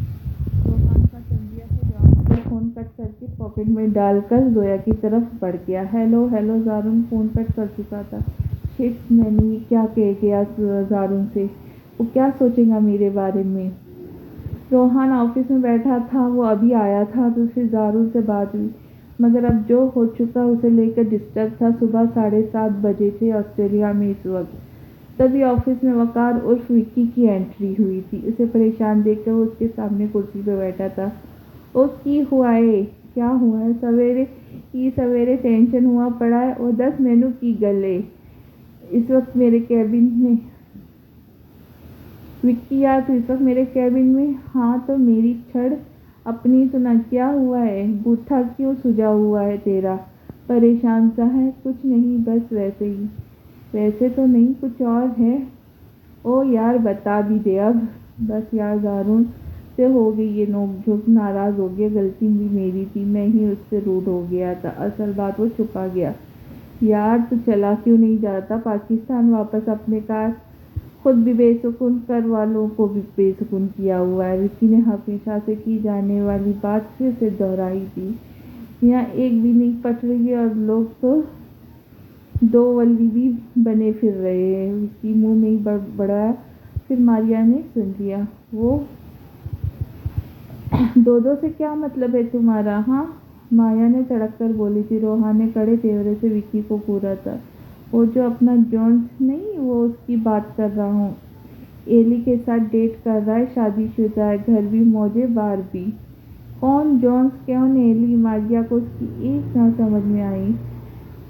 रोहान का तंबिया से जारून को फ़ोन कट करके पॉकेट में डालकर जोया की तरफ बढ़ गया। Hello hello. Jarun phone cut कर चुका था। शिट, मैंने ये क्या कह गया जारून से? वो क्या सोचेगा मेरे बारे में? रोहान ऑफिस में बैठा था, वो अभी आया था तो फिर जारून से बात हुई, मगर अब जो हो चुका उसे लेकर डिस्टर्ब था। सुबह 7:30 बजे थे ऑस्ट्रेलिया में इस वक्त। तभी ऑफिस में वकार उर्फ विक्की की एंट्री हुई थी। उसे परेशान देखकर वो उसके सामने कुर्सी पर बैठा था। ओ की हुआ है? क्या हुआ है? सवेरे टेंशन हुआ पड़ा है और 10 मेनू की गले इस वक्त मेरे कैबिन में। विक्की यार, तो इस वक्त मेरे कैबिन में? हाँ तो मेरी छड़ अपनी सुना। क्या हुआ है? बूथा क्यों सुजा हुआ है तेरा? परेशान सा है? कुछ नहीं, बस वैसे ही। वैसे तो नहीं, कुछ और है? ओ यार बता भी दे अब। बस यार, जारून से हो गई ये नोक-झोंक, नाराज़ हो गया। गलती भी मेरी थी, मैं ही उससे रूड हो गया था। असल बात वो छुपा गया। यार तू चला क्यों नहीं जाता पाकिस्तान वापस अपने कार? खुद भी बेसुकून, कर वालों को भी बेसुकून किया हुआ है। विक्की ने हमेशा से की जाने वाली बात फिर से दोहराई थी। यहाँ एक भी नहीं पट रही है और लोग तो दो वल्ली भी बने फिर रहे हैं। विक्की मुंह में ही बढ़ाया, फिर मारिया ने सुन लिया। वो दो से क्या मतलब है तुम्हारा? हाँ, माया ने तड़क कर बोली थी। रोहान ने कड़े तेवरे से विक्की को घूरा था। वो जो अपना जोन्स नहीं, वो उसकी बात कर रहा हूँ। एली के साथ डेट कर रहा है, शादीशुदा है, घर भी मौजे, बार भी। कौन जोन्स, कौन एली? मारिया को उसकी एक ना समझ में आई।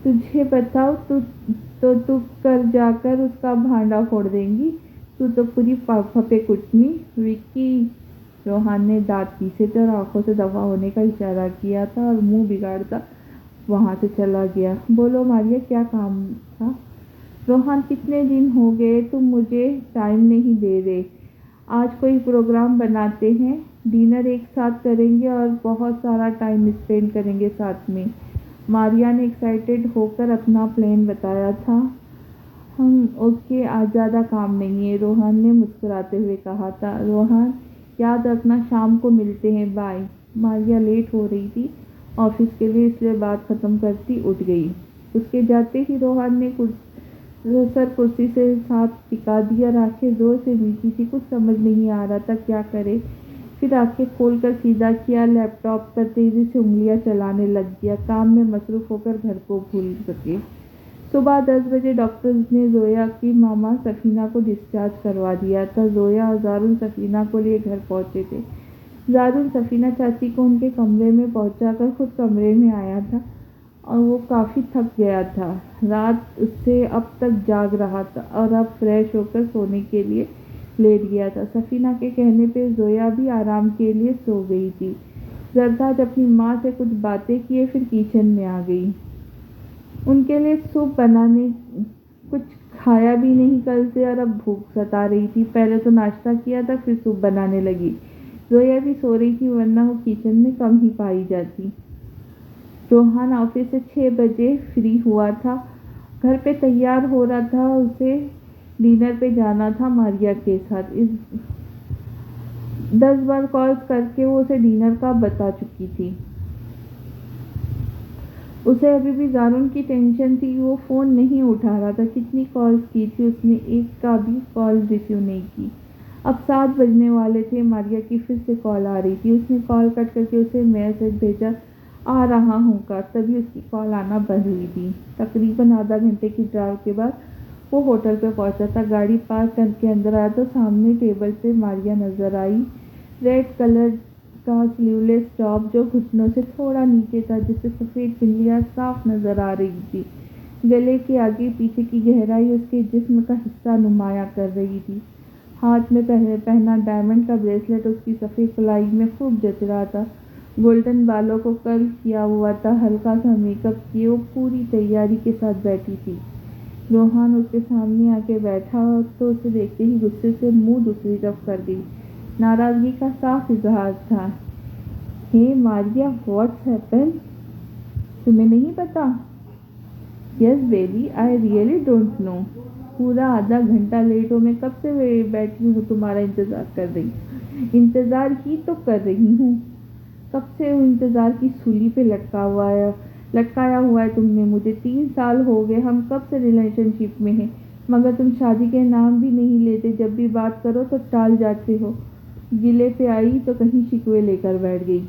तुझे बताओ तू कर जाकर उसका भांडा फोड़ देंगी। तू तो पूरी फपे कुटनी। विक्की, रोहान ने दांत पीसे थे और आंखों से दफा होने का इशारा किया था और मुंह बिगाड़ता वहाँ से चला गया। बोलो मारिया, क्या काम था? रोहन, कितने दिन हो गए तुम मुझे टाइम नहीं दे रहे। आज कोई प्रोग्राम बनाते हैं, डिनर एक साथ करेंगे और बहुत सारा टाइम स्पेंड करेंगे साथ में। मारिया ने एक्साइटेड होकर अपना प्लान बताया था। ओके, आज ज़्यादा काम नहीं है, रोहन ने मुस्कुराते हुए कहा था। रोहन, याद रखना शाम को मिलते हैं, बाय। मारिया लेट हो रही थी ऑफिस के लिए, इसलिए बात ख़त्म करती उठ गई। उसके जाते ही रोहन ने सर कुर्सी से हाथ टिका दिया और आंखें जोर से मीची थी। कुछ समझ नहीं आ रहा था क्या करे। फिर आंखें खोलकर सीधा किया, लैपटॉप पर तेजी से उंगलियां चलाने लग गया। काम में मसरूफ होकर घर को भूल सके। सुबह 10 बजे डॉक्टर्स ने जोया की मामा सफीना को डिस्चार्ज करवा दिया था। जोया और जारून सफीना को लिए घर पहुंचे थे। जारून सफीना चाची को उनके कमरे में पहुंचाकर खुद कमरे में आया था और वो काफ़ी थक गया था। रात उससे अब तक जाग रहा था और अब फ्रेश होकर सोने के लिए लेट गया था। सफीना के कहने पे जोया भी आराम के लिए सो गई थी। जरदाज अपनी माँ से कुछ बातें किए, फिर किचन में आ गई। उनके लिए सूप बनाने, कुछ खाया भी नहीं कल से और अब भूख सता रही थी। पहले तो नाश्ता किया था, फिर सूप बनाने लगी। जोया भी सो रही थी, वरना वो किचन में कम ही पाई जाती। रोहन ऑफिस से 6 बजे फ्री हुआ था, घर पे तैयार हो रहा था। उसे डिनर पे जाना था मारिया के साथ। 10 बार कॉल्स करके वो उसे डिनर का बता चुकी थी। उसे अभी भी जारून की टेंशन थी। वो फ़ोन नहीं उठा रहा था। कितनी कॉल्स की थी उसने, एक का भी कॉल रिसीव नहीं की। अब 7 बजने वाले थे। मारिया की फिर से कॉल आ रही थी। उसने कॉल कट करके उसे मैसेज भेजा, आ रहा हूँ का तभी उसकी कॉल आना बंद हुई थी। तकरीबन आधा घंटे की ड्राइव के बाद वो होटल पे पहुंचा था। गाड़ी पार्क करके अंदर आया तो सामने टेबल पे मारिया नजर आई। रेड कलर का स्लीवलेस टॉप जो घुटनों से थोड़ा नीचे था, जिससे सफ़ेद पिंडलियाँ साफ नजर आ रही थी। गले के आगे पीछे की गहराई उसके जिस्म का हिस्सा नुमाया कर रही थी। हाथ में पहना डायमंड का ब्रेसलेट उसकी सफ़ेद कलाई में खूब जच रहा था। गोल्डन बालों को कर्ल किया हुआ था। हल्का सा मेकअप किए वो पूरी तैयारी के साथ बैठी थी। रोहान उसके सामने आके बैठा तो उसे देखते ही गुस्से से मुंह दूसरी तरफ कर दी। नाराज़गी का साफ इजहार था। हे मारिया, व्हाट्स हैपन? तुम्हें नहीं पता? Yes baby, I really don't know. पूरा आधा घंटा लेट हो। मैं कब से बैठी हूँ तुम्हारा इंतज़ार कर रही। इंतज़ार ही तो कर रही हूँ। कब से इंतज़ार की सूली पे लटकाया हुआ है तुमने मुझे। 3 साल हो गए, हम कब से रिलेशनशिप में हैं, मगर तुम शादी के नाम भी नहीं लेते। जब भी बात करो तो टाल जाते हो। गिले पे आई तो कहीं शिकवे लेकर बैठ गई।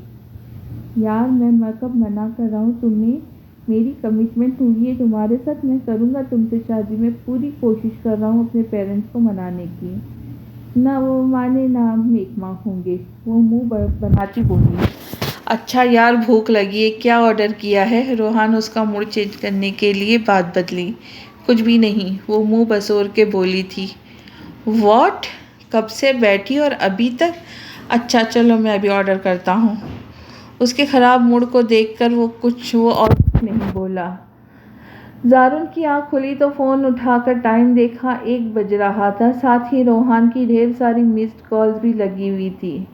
यार, मैं कब मना कर रहा हूँ तुम्हें। मेरी कमिटमेंट हुई है तुम्हारे साथ, मैं करूँगा तुमसे शादी। मैं पूरी कोशिश कर रहा हूँ अपने पेरेंट्स को मनाने की। ना वो माने ना हम एक माँ होंगे। वो मुंह बनाती बोली। अच्छा यार, भूख लगी है, क्या ऑर्डर किया है? रोहान उसका मूड चेंज करने के लिए बात बदली। कुछ भी नहीं, वो मुंह बसोर के बोली थी। वॉट? कब से बैठी और अभी तक? अच्छा चलो, मैं अभी ऑर्डर करता हूँ। उसके ख़राब मूड को देखकर वो और कुछ नहीं बोला। जारुन की आंख खुली तो फ़ोन उठाकर टाइम देखा। 1 बज रहा था। साथ ही रोहान की ढेर सारी मिस्ड कॉल्स भी लगी हुई थी।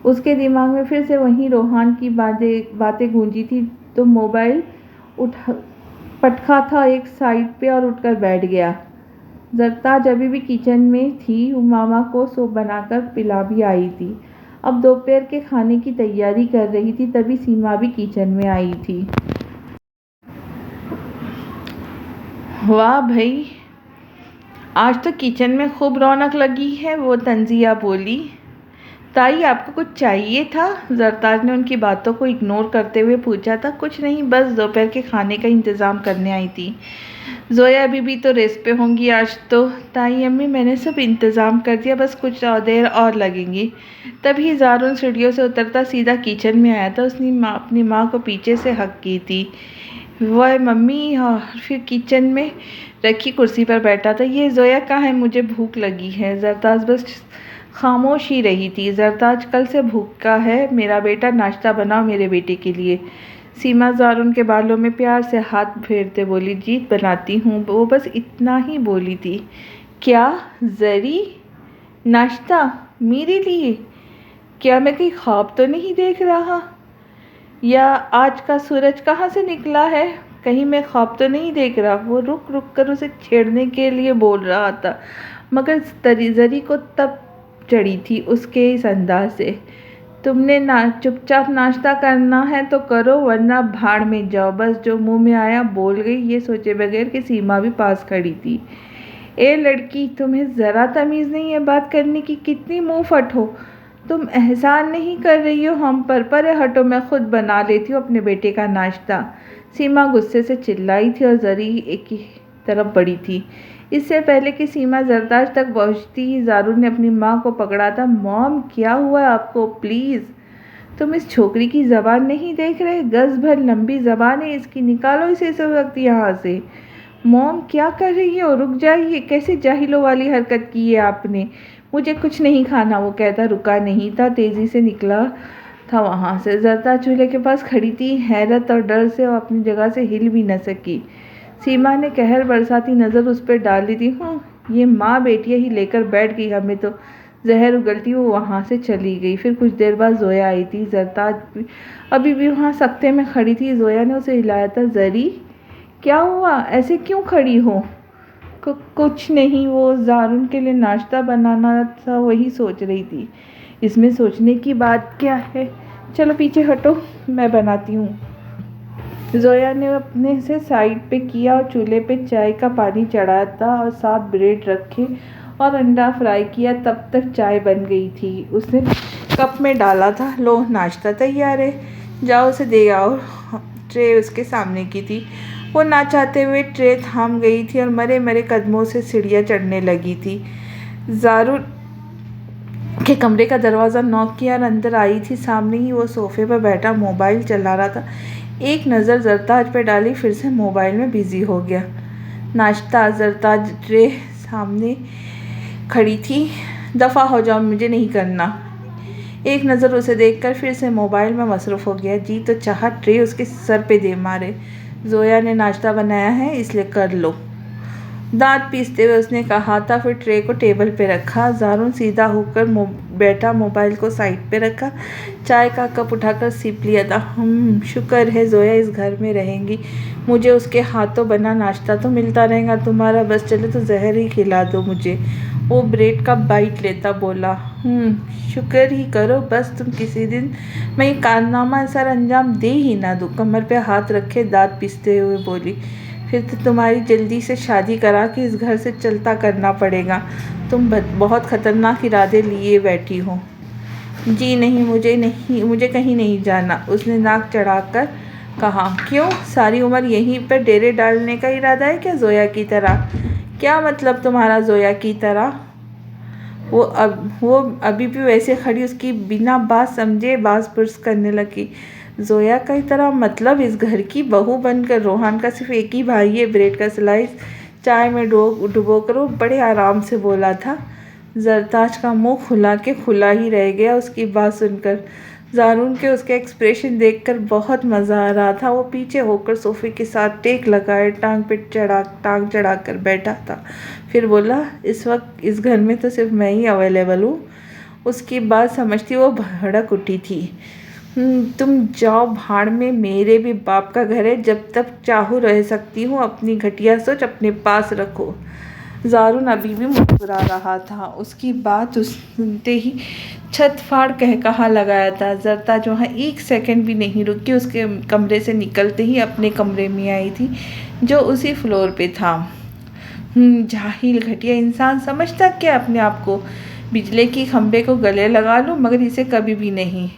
उसके दिमाग में फिर से वहीं रोहान की बातें गूंजी थी तो मोबाइल उठा पटका था एक साइड पे और उठकर बैठ गया। जरताज अभी भी किचन में थी। वो मामा को सूप बनाकर पिला भी आई थी। अब दोपहर के खाने की तैयारी कर रही थी। तभी सीमा भी किचन में आई थी। वाह भाई, आज तो किचन में खूब रौनक लगी है, वो तंजिया बोली। ताई, आपको कुछ चाहिए था? जरताज ने उनकी बातों को इग्नोर करते हुए पूछा था। कुछ नहीं, बस दोपहर के खाने का इंतज़ाम करने आई थी। जोया बीबी तो रेस्ट पे होंगी आज तो। ताई अम्मी, मैंने सब इंतज़ाम कर दिया, बस कुछ देर और लगेंगी। तभी जारुन सीढ़ियों से उतरता सीधा किचन में आया था। उसने अपनी माँ को पीछे से हक की थी। वह मम्मी, और फिर किचन में रखी कुर्सी पर बैठा था। ये जोया कहाँ है? मुझे भूख लगी है। जरताज बस खामोश ही रही थी। जरताज कल से भूखा है। मेरा बेटा, नाश्ता बनाओ मेरे बेटे के लिए। सीमा जारुन के बालों में प्यार से हाथ फेरते बोली, जीत बनाती हूँ। वो बस इतना ही बोली थी। क्या जरी? नाश्ता मेरे लिए? क्या मैं कहीं ख्वाब तो नहीं देख रहा? या आज का सूरज कहाँ से निकला है? कहीं मैं ख्वाब तो नहीं देख रहा? वो रुक रुक कर उसे छेड़ने के लिए बोल रहा था, मगर जरी को तब चढ़ी थी उसके इस अंदाज से। तुमने चुपचाप नाश्ता करना है तो करो, वरना भाड़ में जाओ। बस जो मुंह में आया बोल गई, ये सोचे बगैर कि सीमा भी पास खड़ी थी। ए लड़की, तुम्हें ज़रा तमीज़ नहीं है बात करने की? कितनी मुंह फट हो तुम। एहसान नहीं कर रही हो हम पर। परे हटो, मैं खुद बना लेती हूँ अपने बेटे का नाश्ता। सीमा गुस्से से चिल्लाई थी और जरी एक ही तरफ बढ़ी थी। इससे पहले कि सीमा जरताज तक पहुंचती ही जारुन ने अपनी माँ को पकड़ा था। मॉम, क्या हुआ आपको? प्लीज़, तुम इस छोकरी की ज़बान नहीं देख रहे? गज भर लंबी ज़बान है इसकी, निकालो इसे इस वक्त यहाँ से। मॉम, क्या कर रही हो? रुक जाइए, कैसे जाहिलों वाली हरकत की है आपने? मुझे कुछ नहीं खाना। वो कहता रुका नहीं था, तेज़ी से निकला था वहाँ से। जरताज चूल्हे के पास खड़ी थी। हैरत और डर से वो अपनी जगह से हिल भी न सकी। सीमा ने कहर बरसाती नज़र उस पर डाली थी। ये माँ बेटियाँ ही लेकर बैठ गई, हमें तो जहर उगलती। वो वहाँ से चली गई। फिर कुछ देर बाद जोया आई थी। जरताज अभी भी वहाँ सख्ते में खड़ी थी। जोया ने उसे हिलाया था। जरी, क्या हुआ? ऐसे क्यों खड़ी हो? कुछ नहीं, वो जारुन के लिए नाश्ता बनाना था, वही सोच रही थी। इसमें सोचने की बात क्या है? चलो पीछे हटो, मैं बनाती हूँ। जोया ने अपने से साइड पे किया और चूल्हे पे चाय का पानी चढ़ाया था और 7 ब्रेड रखे और अंडा फ्राई किया। तब तक चाय बन गई थी। उसने कप में डाला था। लो, नाश्ता तैयार है। जाओ उसे दे आओ। ट्रे उसके सामने की थी। वो ना चाहते हुए ट्रे थाम गई थी और मरे मरे कदमों से सीढ़ियाँ चढ़ने लगी थी। ज़ारू के कमरे का दरवाज़ा नॉक किया और अंदर आई थी। सामने ही वो सोफे पर बैठा मोबाइल चला रहा था। एक नज़र जरताज पे डाली, फिर से मोबाइल में बिज़ी हो गया। नाश्ता। जरताज ट्रे सामने खड़ी थी। दफ़ा हो जाओ, मुझे नहीं करना। एक नज़र उसे देखकर फिर से मोबाइल में मसरूफ़ हो गया। जी तो चाहा ट्रे उसके सर पे दे मारे। ज़ोया ने नाश्ता बनाया है, इसलिए कर लो। दांत पीसते हुए उसने कहा था, फिर ट्रे को टेबल पे रखा। ज़ारून सीधा होकर बैठा, मोबाइल को साइड पे रखा, चाय का कप उठाकर सिप लिया था। शुक्र है ज़ोया इस घर में रहेंगी, मुझे उसके हाथों बना नाश्ता तो मिलता रहेगा। तुम्हारा बस चले तो जहर ही खिला दो मुझे। वो ब्रेड का बाइट लेता बोला। शुक्र ही करो बस तुम किसी दिन मैं ये कारनामा सर अंजाम दे ही ना दूँ। कमर पे हाथ रखे दांत पीसते हुए बोली, फिर तो तुम्हारी जल्दी से शादी करा के इस घर से चलता करना पड़ेगा। तुम बहुत ख़तरनाक इरादे लिए बैठी हो। जी नहीं, मुझे कहीं नहीं जाना, उसने नाक चढ़ाकर कहा। क्यों, सारी उम्र यहीं पर डेरे डालने का इरादा है क्या ज़ोया की तरह? क्या मतलब तुम्हारा ज़ोया की तरह? वो अभी भी वैसे खड़ी उसकी बिना बात समझे बास पुरस करने लगी। ज़ोया की तरह मतलब इस घर की बहू बनकर। रोहान का सिर्फ एक ही भाई है। ब्रेड का स्लाइस चाय में डुबोकर वो बड़े आराम से बोला था। जरताज का मुंह खुला ही रह गया उसकी बात सुनकर। ज़ारून के उसके एक्सप्रेशन देखकर बहुत मज़ा आ रहा था। वो पीछे होकर सोफे के साथ टेक लगाए टांग चढ़ाकर बैठा था। फिर बोला, इस वक्त इस घर में तो सिर्फ मैं ही अवेलेबल हूँ। उसकी बात समझती वो भड़क उठी थी। तुम जाओ भाड़ में, मेरे भी बाप का घर है, जब तक चाहूँ रह सकती हूँ। अपनी घटिया सोच अपने पास रखो। ज़ारून अभी भी मुस्कुरा रहा था। उसकी बात सुनते ही छत फाड़ कहा लगाया था। जरताज वहाँ एक सेकंड भी नहीं रुकी। उसके कमरे से निकलते ही अपने कमरे में आई थी, जो उसी फ्लोर पे था। जाहिल घटिया इंसान, समझता क्या अपने आप को? बिजली की खंभे को गले लगा लूँ, मगर इसे कभी भी नहीं।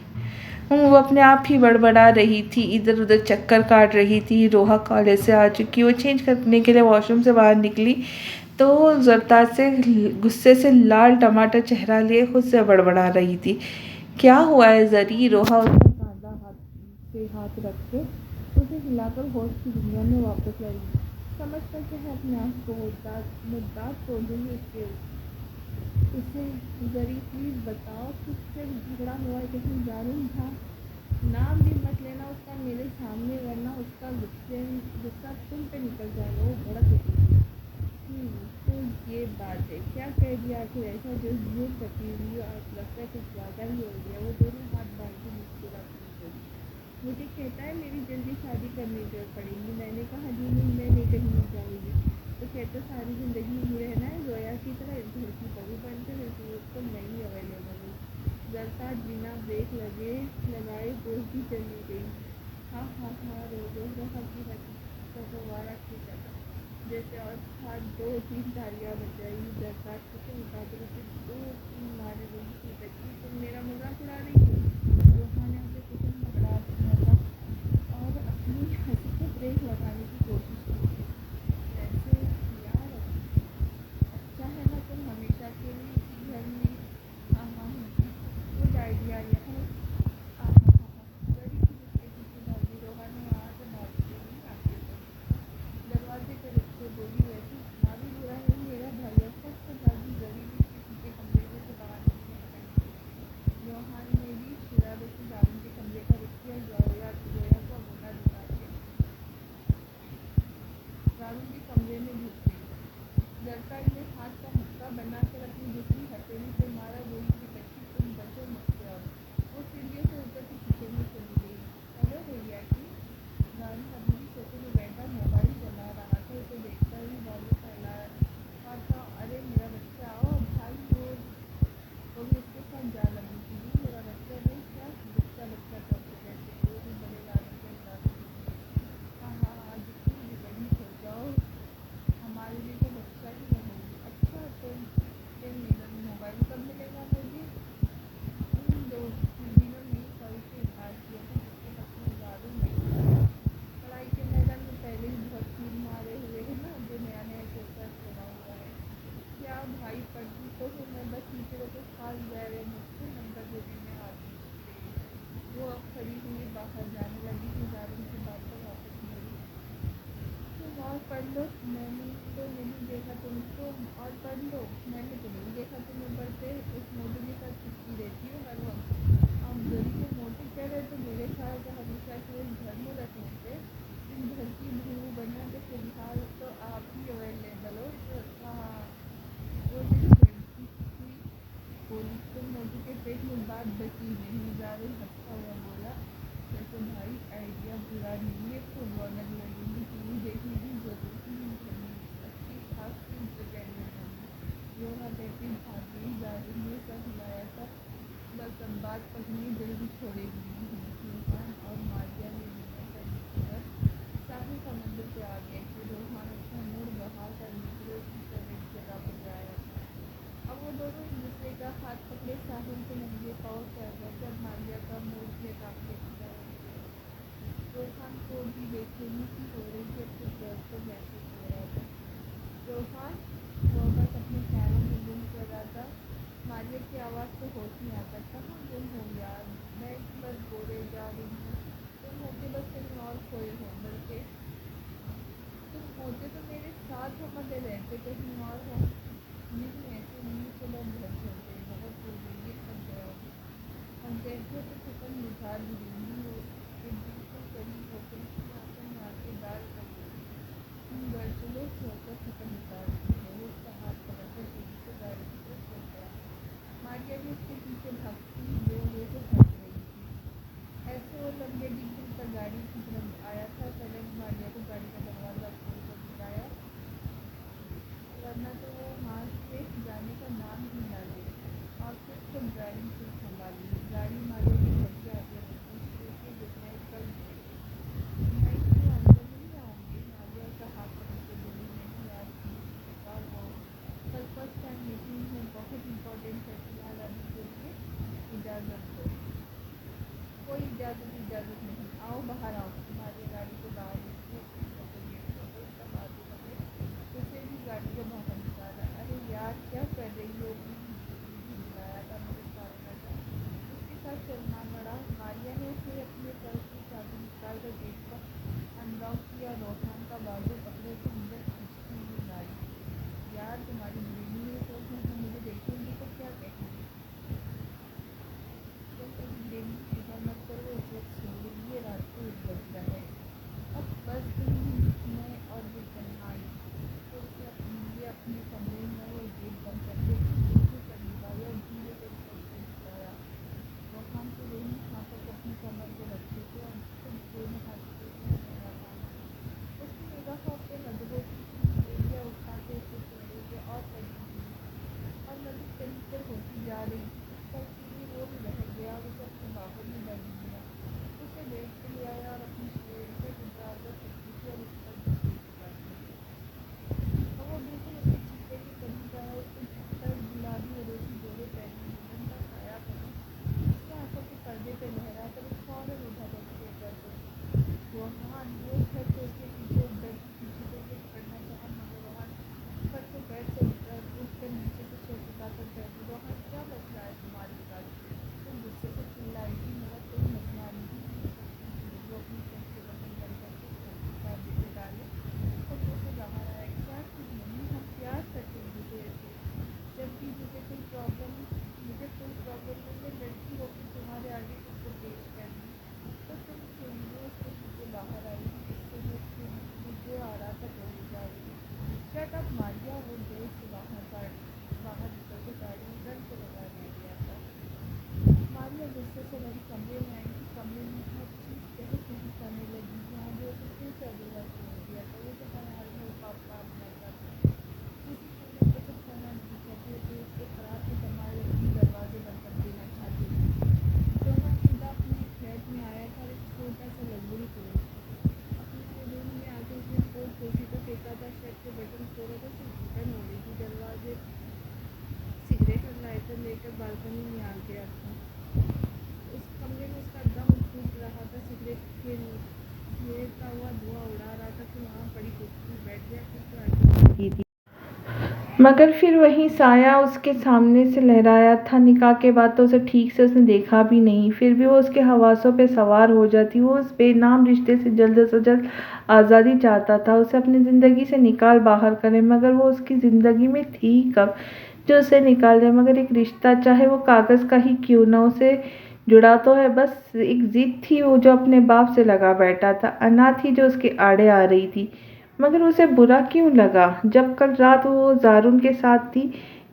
वो अपने आप ही बड़बड़ा रही थी, इधर उधर चक्कर काट रही थी। रोहा कॉलेज से आ चुकी, वो चेंज करने के लिए वॉशरूम से बाहर निकली तो जरताज से गुस्से से लाल टमाटर चेहरा लिए खुद से बड़बड़ा रही थी। क्या हुआ है जरी? रोहा उसका कांधा हाथ रख के उसे हिलाकर होश की दुनिया में वापस लाई। समझ कर के है अपने आप को, दांत तोड़ दूंगी उसे। जरी प्लीज़ बताओ, किससे झगड़ा हुआ है? कहीं ज़ारून था? नाम भी मत लेना उसका मेरे सामने, वरना उसका गुस्सा तुम पे निकल जाएगा। वो भड़क उठी। तो ये बात है, क्या कह दिया आखिर ऐसा जो ये कटी हुई? आज लगता है कुछ ज़्यादा ही हो गया। वो दोनों हाथ बांध के मुस्कुराती बोली, मुझे कहता है मेरी जल्दी शादी करने की पड़ेगी। मैंने कहा जी नहीं, मैं नहीं कहीं नहीं जाऊँगी। तो कहता सारी ज़िंदगी ही रहना है ज़ोया की तरह इस घर की बहू बनकर, इसलिए तो नहीं अवेलेबल हूँ। जरताज बिना ब्रेक लगाए बोलती चली गई। हाँ रोज़ हंसी तो दोबारा की तरह जैसे और साथ 2-3 तालियां बजाई। जरताज कुछ मुकाबले से 2-3 मारे रूम की बची। तुम मेरा मजाक उड़ा रही हो? रोहा ने उसे कुछ पकड़ा दिया था और अपनी हंसी को ब्रेक लगाने की कोशिश की। वैसे यार, अच्छा है ना तुम हमेशा के लिए इसी घर में? हाँ, गुड आइडिया यह है। बड़ी सी उसके पीछे भागी। रोहा ने वहाँ से भागते हुए आगे बढ़ी, दरवाजे पर रुक के बोली, वैसे इतना भी बुरा नहीं मेरा भाई। अब तक तो भागी जरी भी उसके पीछे कमरे में से बाहर निकलने लगी। रोहान ने भी शरारत से ज़ारून के कमरे का रुख किया। पढ़ लो, मैंने तो नहीं देखा तुमको, और पढ़ लो, मैंने तो नहीं देखा तुम्हें पढ़ते। उस मोटू के साथ चिपकी रहती हो हर वक्त। अब गली में मोटू कह रहे तो मेरे ख्याल से हमेशा से घर में रख लेते। इन घर की बहू बनने के फिलहाल तो आप ही अवेलेबल हो। हाँ, वो जो लड़की थी बोली तो मोटू के पेट में बात बची नहीं। जावेद हंसता हुआ बोला, वैसे भाई आइडिया बुरा नहीं है, खूब रौनक लगेगी, टीवी देखने की जरूरत नहीं पड़ेगी, अच्छी खास इंटरटेनमेंट होगी। रोहा कहती भाभी जावेद ने सब हिलाया था, बस अब बात पकनी जल्दी छोड़ेगी नहीं। रोहान और मारिया ने निर्णय करने के बाद साहिल समंदर पे आ गए कि रोहान अपना मूड बहा कर निकले उसकी फेवरेट जगह पर जाया था। अब वो दोनों एक दूसरे का हाथ पकड़े साहिल के नंगे पाँव चल रहे थे। अब मारिया का मूड भी काफी अच्छा है। रोहान को भी बेचैनी सी हो रही थी, अपने डर को महसूस हो रहा था। रोहान वो बस अपने ख्यालों में गुम कर रहा था। मारिया की आवाज़ से होश नहीं आता, कहाँ गुम हो यार, मैं बस बोले जा रही हूँ, तुम होते बस कहीं और खोए हो, बल्कि तुम होते तो मेरे साथ हो मगर रहते कहीं और हो। नहीं ऐसे नहीं, चलो अब घर चलते, बहुत हो गई है, थक गया हूँ। हम कहते तो थकन बुझा भी देंगी हो, एक बिल्कुल करीब होकर उसकी आंखें में आके डाल कर बोली, तुम घर चलो, सोकर थकन उतार दी है। वो उसका हाथ पकड़कर तेजी से गाड़ी की तरफ चल गया। मारिया भी उसके पीछे भागती हुए से हंस रही थी। ऐसे वो लंबे डिग्गी पर गाड़ी की तरफ आया था। सडन मारिया को गाड़ी का दरवाज़ा खोलकर बुलाया, वरना तो वो वहाँ से जाने का नाम ही ना ले, और फिर खुद ड्राइविंग सीट संभाली। गाड़ी मारिया के घर के आगे रुकी। ओके गुड नाइट, कल मिलेंगे। नाइट को अंदर नहीं आऊँगी, मारिया का हाथ पकड़ के बोली, नहीं यार प्लीज थका हो, कल फर्स्ट टाइम मीटिंग है, बहुत इंपॉर्टेंट है, फिलहाल अभी के लिए इजाज़त दो। कोई इजाज़त नहीं, आओ बाहर आओ। मारिया गाड़ी के बाहर निकली, अपने घर को गेट खोला, उसका बाजू पकड़े उसे भी गाड़ी के बाहर निकाला। अरे यार क्या कर रही हो, भी बुलाया था मगर सारे न जाओ, उसके साथ चलना पड़ा। मारिया ने उसे अपने पर्स की चाबी निकाल कर गेट का अनलॉक किया। रोहान का बाजू पकड़े उसे अंदर खींचती हुई गाड़ी। यार तुम्हारी ब्रेनी है, तो तुम मुझे देखेंगी तो क्या कहेंगी, तुम मेरी ब्रेनी फिक्र मत करो, इस वक्त सो रही है, रात को 1 बज रहा है। अब बस तुम मैं और ये तन्हाई। तो उसे लिए अपने कमरे में वो गेट बंद करके बिल्कुल करीब आया और धीरे से उसका सिर उतारा। रोहान को दोनों हाथों को अपनी कमर पे रखे थे और खुद दोनों हाथों से उसने चेहरा थामा। उसकी निगाहों पे मधुबोती की एरिया उठा के उसके चेहरे पे और करीब हुई और मज़ीद करीब पर होती जा रही थी। कुछ पल के लिए वो भी रह गया और उसे अपनी बाहों में दबी लिया। उसे बेड पे ले आया और अपनी शेरपेट उतारकर खिड़की से और उस पर झुके झुका दिया। और वो बिल्कुल उसके चेहरे के करीब आया, उसके झुककर गुलाबी और रोटी जोड़े पहने दुल्हन का साया बना उसकी आंखों के पर्दे पे लहरा कर वो फौरन उधर उसके कर पड़ी। रोहान वो झट से उसके पीछे बेड के पीछे से उसे पकड़ना चाहा, मगर रोहान फट से बेड से उठकर नीचे से सिर उठाकर कहती, रोहान क्या मसला है तुम्हारे साथ, तुम गुस्से से चिल्लाई थी, मेरा कोई मसला नहीं है, मैं सब ठीक हूँ। वो अपनी शर्ट के बटन बंद करके खिड़की का बेटे डाले कमरे से बाहर आया। क्या ठीक नहीं, हम प्यार करते एक दूसरे से, जब भी मुझे कोई प्रॉब्लम नहीं है, लड़की होकर तुम्हारे आगे उसको पेश करनी, तो तुम क्यों वो उसके पीछे बाहर आई। इससे वो उसके जो आ रहा था बोले जा रही, शट अप मारिया। वो गेट से बाहर निकल के गाड़ी में रन से लगा दे गया था। मारिया गुस्से से भरी कमरे में आई थी। कमरे में हर चीज़ तहस नहस करने लगी। जहाँ जो उसे फिर से अधूरा छोड़ दिया था, वो तो हर हाल में उपापा बनाता था। किसी चीज़ को तो खोना नहीं चाहती थी, उसके खराब के दरवाजे बंद कर देना चाहती थी। रोहन सीधा अपने फ्लैट में आया था और एक छोटा सा लग्जरी कोट अपने रूम में आके उसने कोट कुर्सी पर फेंका था, शर्ट के बटन खोला था, सिर्फ घुटन हो रही थी। दरवाजे सिगरेट और लाइटर लेकर बालकनी में आ गया था। उस कमरे में उसका दम घुट रहा था, सिगरेट खेलता हुआ धुआं उड़ा रहा था कि वहाँ पड़ी कुर्सी पर बैठ गया, फिर तो आके की थी। मगर फिर वही साया उसके सामने से लहराया था। निकाह के बाद तो उसे ठीक से उसने देखा भी नहीं, फिर भी वो उसके हवासों पे सवार हो जाती। वो उस बेनाम रिश्ते से जल्द से जल्द आज़ादी चाहता था, उसे अपनी ज़िंदगी से निकाल बाहर करे। मगर वो उसकी ज़िंदगी में थी कब जो उसे निकाल दे? मगर एक रिश्ता, चाहे वो कागज़ का ही क्यों ना, उसे जुड़ा तो है। बस एक ज़िद थी वो जो अपने बाप से लगा बैठा था, अनाथ थी जो उसके आड़े आ रही थी। मगर उसे बुरा क्यों लगा जब कल रात वो ज़ारून के साथ थी?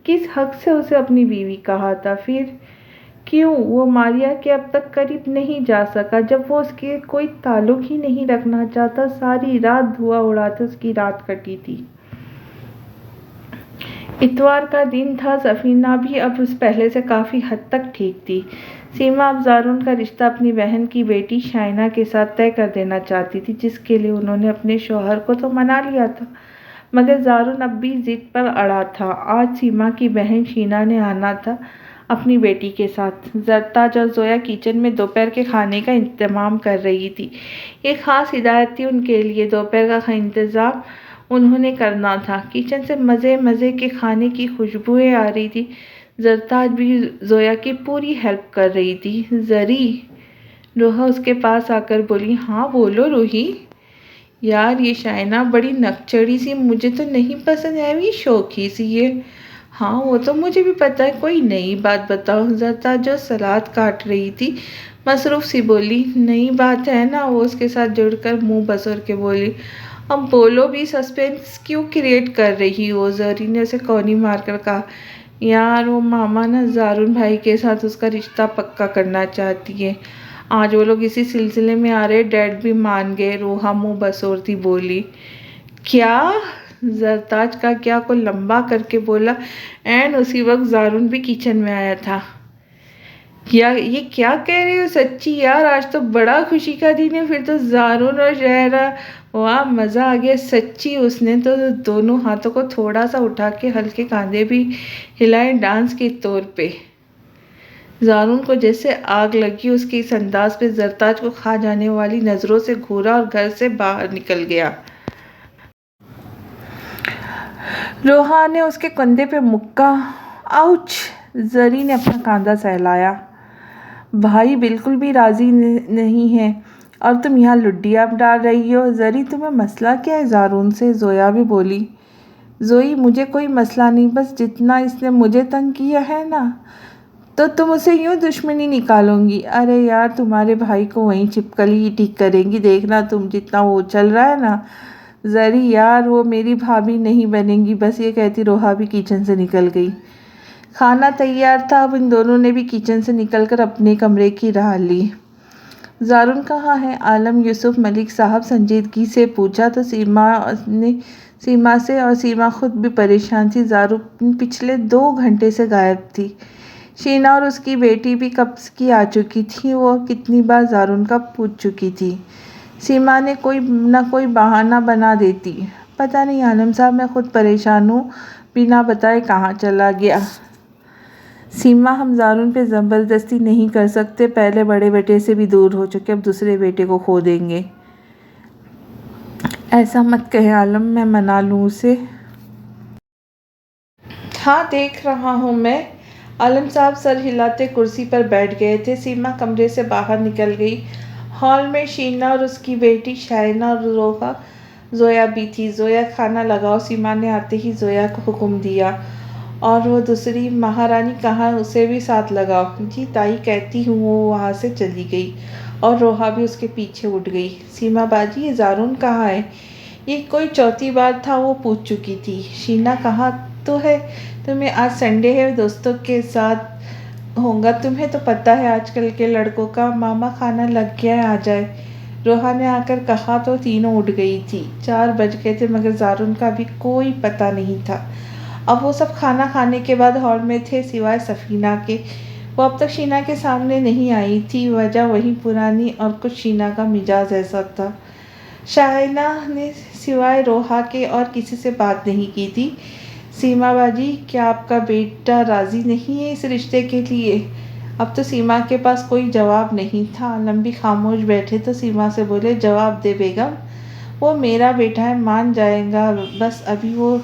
किस हक से उसे अपनी बीवी कहा था? फिर क्यों वो मारिया के अब तक करीब नहीं जा सका जब वो उसके कोई ताल्लुक ही नहीं रखना चाहता? सारी रात धुआं उड़ाते उसकी रात कटी थी। इतवार का दिन था। सफीना भी अब उस पहले से काफ़ी हद तक ठीक थी। सीमा अब ज़ारून का रिश्ता अपनी बहन की बेटी शाइना के साथ तय कर देना चाहती थी, जिसके लिए उन्होंने अपने शौहर को तो मना लिया था। मगर ज़ारून अब भी ज़िद पर अड़ा था। आज सीमा की बहन शीना ने आना था अपनी बेटी के साथ। ज़रताज और ज़ोया किचन में दोपहर के खाने का इंतज़ाम कर रही थी। एक ख़ास हिदायत थी उनके लिए। दोपहर का इंतज़ाम उन्होंने करना था। किचन से मज़े मज़े के खाने की खुशबुएं आ रही थी। ज़रताज भी ज़ोया की पूरी हेल्प कर रही थी। ज़री, रोहा उसके पास आकर बोली। हाँ बोलो रूही। यार ये शाइना बड़ी नकचड़ी सी, मुझे तो नहीं पसंद है, भी शौकी सी है। हाँ वो तो मुझे भी पता है, कोई नई बात बताओ। ज़रताज जो सलाद काट रही थी मसरूफ़ सी बोली। नई बात है ना, वो उसके साथ जुड़कर मुंह बसर के बोली। अब बोलो भी, सस्पेंस क्यों क्रिएट कर रही हो? ज़री ने उसे कौनी मारकर कहा। यार वो मामा ना ज़ारून भाई के साथ उसका रिश्ता पक्का करना चाहती है। आज वो लोग इसी सिलसिले में आ रहे, डैड भी मान गए। रोहा मुंह बसोरती बोली। क्या? ज़रताज का क्या को लंबा करके बोला। एंड उसी वक्त ज़ारून भी किचन में आया था। ये क्या कह रही हो? सच्ची यार, आज तो बड़ा खुशी का दिन है। फिर तो ज़ारून और शहरा, वाह मज़ा आ गया सच्ची। उसने तो दोनों हाथों को थोड़ा सा उठा के हल्के कांधे भी हिलाए डांस के तौर पे। ज़ारून को जैसे आग लगी उसके इस अंदाज पे। ज़रताज को खा जाने वाली नज़रों से घूरा और घर से बाहर निकल गया। रोहा ने उसके कंधे पे मुक्का। आउच! ज़री ने अपना कांधा सहलाया। भाई बिल्कुल भी राज़ी नहीं है और तुम यहाँ लुड्डियाँ डाल रही हो। ज़री, तुम्हें मसला क्या है ज़ारून से? ज़ोया भी बोली। ज़ोई, मुझे कोई मसला नहीं, बस जितना इसने मुझे तंग किया है ना, तो तुम उसे यूँ दुश्मनी निकालोगी? अरे यार, तुम्हारे भाई को वहीं छिपकली ही ठीक करेंगी, देखना तुम। जितना वो चल रहा है ना। ज़री यार, वो मेरी भाभी नहीं बनेंगी। बस ये कहती रोहा भी किचन से निकल गई। खाना तैयार था। अब इन दोनों ने भी किचन से निकलकर अपने कमरे की राह ली। ज़ारून कहाँ है? आलम यूसुफ मलिक साहब संजीदगी से पूछा तो सीमा से, और सीमा खुद भी परेशान थी। ज़ारून पिछले 2 घंटे से गायब थी। शीना और उसकी बेटी भी कब की आ चुकी थी। वो कितनी बार ज़ारून का पूछ चुकी थी। सीमा ने कोई ना कोई बहाना बना देती। पता नहीं आलम साहब, मैं खुद परेशान हूँ, बिना बताए कहाँ चला गया। सीमा, हम ज़ारून पे ज़बरदस्ती नहीं कर सकते। पहले बड़े बेटे से भी दूर हो चुके, अब दूसरे बेटे को खो देंगे। ऐसा मत कहे आलम, मैं मना लूँ उसे। हाँ देख रहा हूँ मैं। आलम साहब सर हिलाते कुर्सी पर बैठ गए थे। सीमा कमरे से बाहर निकल गई। हॉल में शीना और उसकी बेटी शाइना और रोहा, ज़ोया भी थी। ज़ोया, खाना लगाओ। सीमा ने आते ही ज़ोया को हुक्म दिया। और वो दूसरी महारानी कहाँ, उसे भी साथ लगाओ। जी ताई कहती हूँ। वो वहाँ से चली गई और रोहा भी उसके पीछे उठ गई। सीमा बाजी, ये ज़ारून कहाँ है? ये कोई चौथी बार था वो पूछ चुकी थी। शीना कहाँ तो है? तुम्हें आज संडे है, दोस्तों के साथ होगा। तुम्हें तो पता है आजकल के लड़कों का। मामा खाना लग गया है, आ जाए। रोहा ने आकर कहा तो तीनों उठ गई थी। 4 बज गए थे मगर ज़ारून का भी कोई पता नहीं था। अब वो सब खाना खाने के बाद हॉल में थे, सिवाय सफीना के। वो अब तक शीना के सामने नहीं आई थी। वजह वही पुरानी, और कुछ शीना का मिजाज ऐसा था। शाइना ने सिवाय रोहा के और किसी से बात नहीं की थी। सीमा बाजी, क्या आपका बेटा राज़ी नहीं है इस रिश्ते के लिए? अब तो सीमा के पास कोई जवाब नहीं था। आलम भी खामोश बैठे तो सीमा से बोले, जवाब दे बेगम। वो मेरा बेटा है, मान जाएगा। बस अभी वो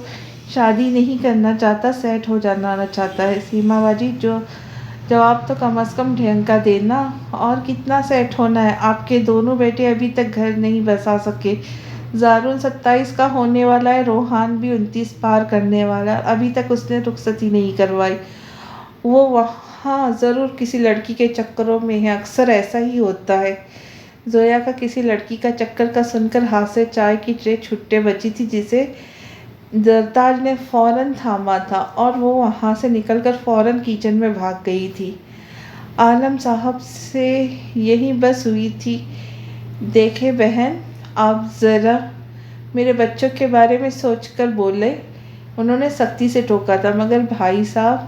शादी नहीं करना चाहता, सेट हो जाना चाहता है। सीमा बाजी जो जवाब तो कम से कम ढंग का देना। और कितना सेट होना है? आपके दोनों बेटे अभी तक घर नहीं बसा सके। ज़ारुल 27 का होने वाला है, रोहान भी 29 पार करने वाला है, अभी तक उसने रुखसती नहीं करवाई। वो वहाँ ज़रूर किसी लड़की के चक्करों में है, अक्सर ऐसा ही होता है। जोया का किसी लड़की का चक्कर का सुनकर हाथ से चाय की ट्रे छुट्टे बची थी, जिसे जरताज ने फौरन थामा था और वो वहाँ से निकलकर फौरन किचन में भाग गई थी। आलम साहब से यही बस हुई थी। देखे बहन, आप ज़रा मेरे बच्चों के बारे में सोचकर बोले। उन्होंने सख्ती से टोका था, मगर भाई साहब।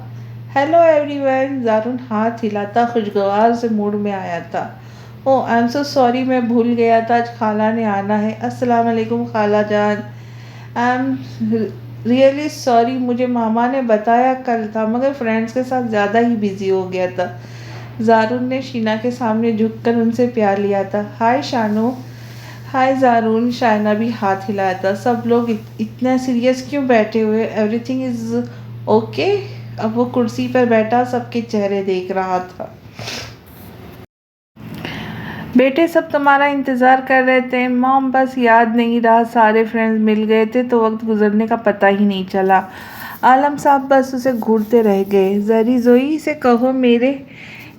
हेलो एवरीवन, ज़ारुन हाथ हिलाता खुशगवार से मूड में आया था। ओह आई एम सो सॉरी, मैं भूल गया था, आज खाला ने आना है। अस्सलाम वालेकुम खाला जान। आई एम रियली सॉरी, मुझे मामा ने बताया कल था, मगर फ्रेंड्स के साथ ज़्यादा ही बिजी हो गया था। ज़ारुन ने शीना के सामने झुककर उनसे प्यार लिया था। हाय शानू। हाय ज़ारुन। शाइना भी हाथ हिलाया था। सब लोग इतना सीरियस क्यों बैठे हुए? Everything is okay. अब वो कुर्सी पर बैठा सबके चेहरे देख रहा था। बेटे सब तुम्हारा इंतज़ार कर रहे थे। मॉम बस याद नहीं रहा, सारे फ्रेंड्स मिल गए थे तो वक्त गुजरने का पता ही नहीं चला। आलम साहब बस उसे घूरते रह गए। जरी जोई से कहो मेरे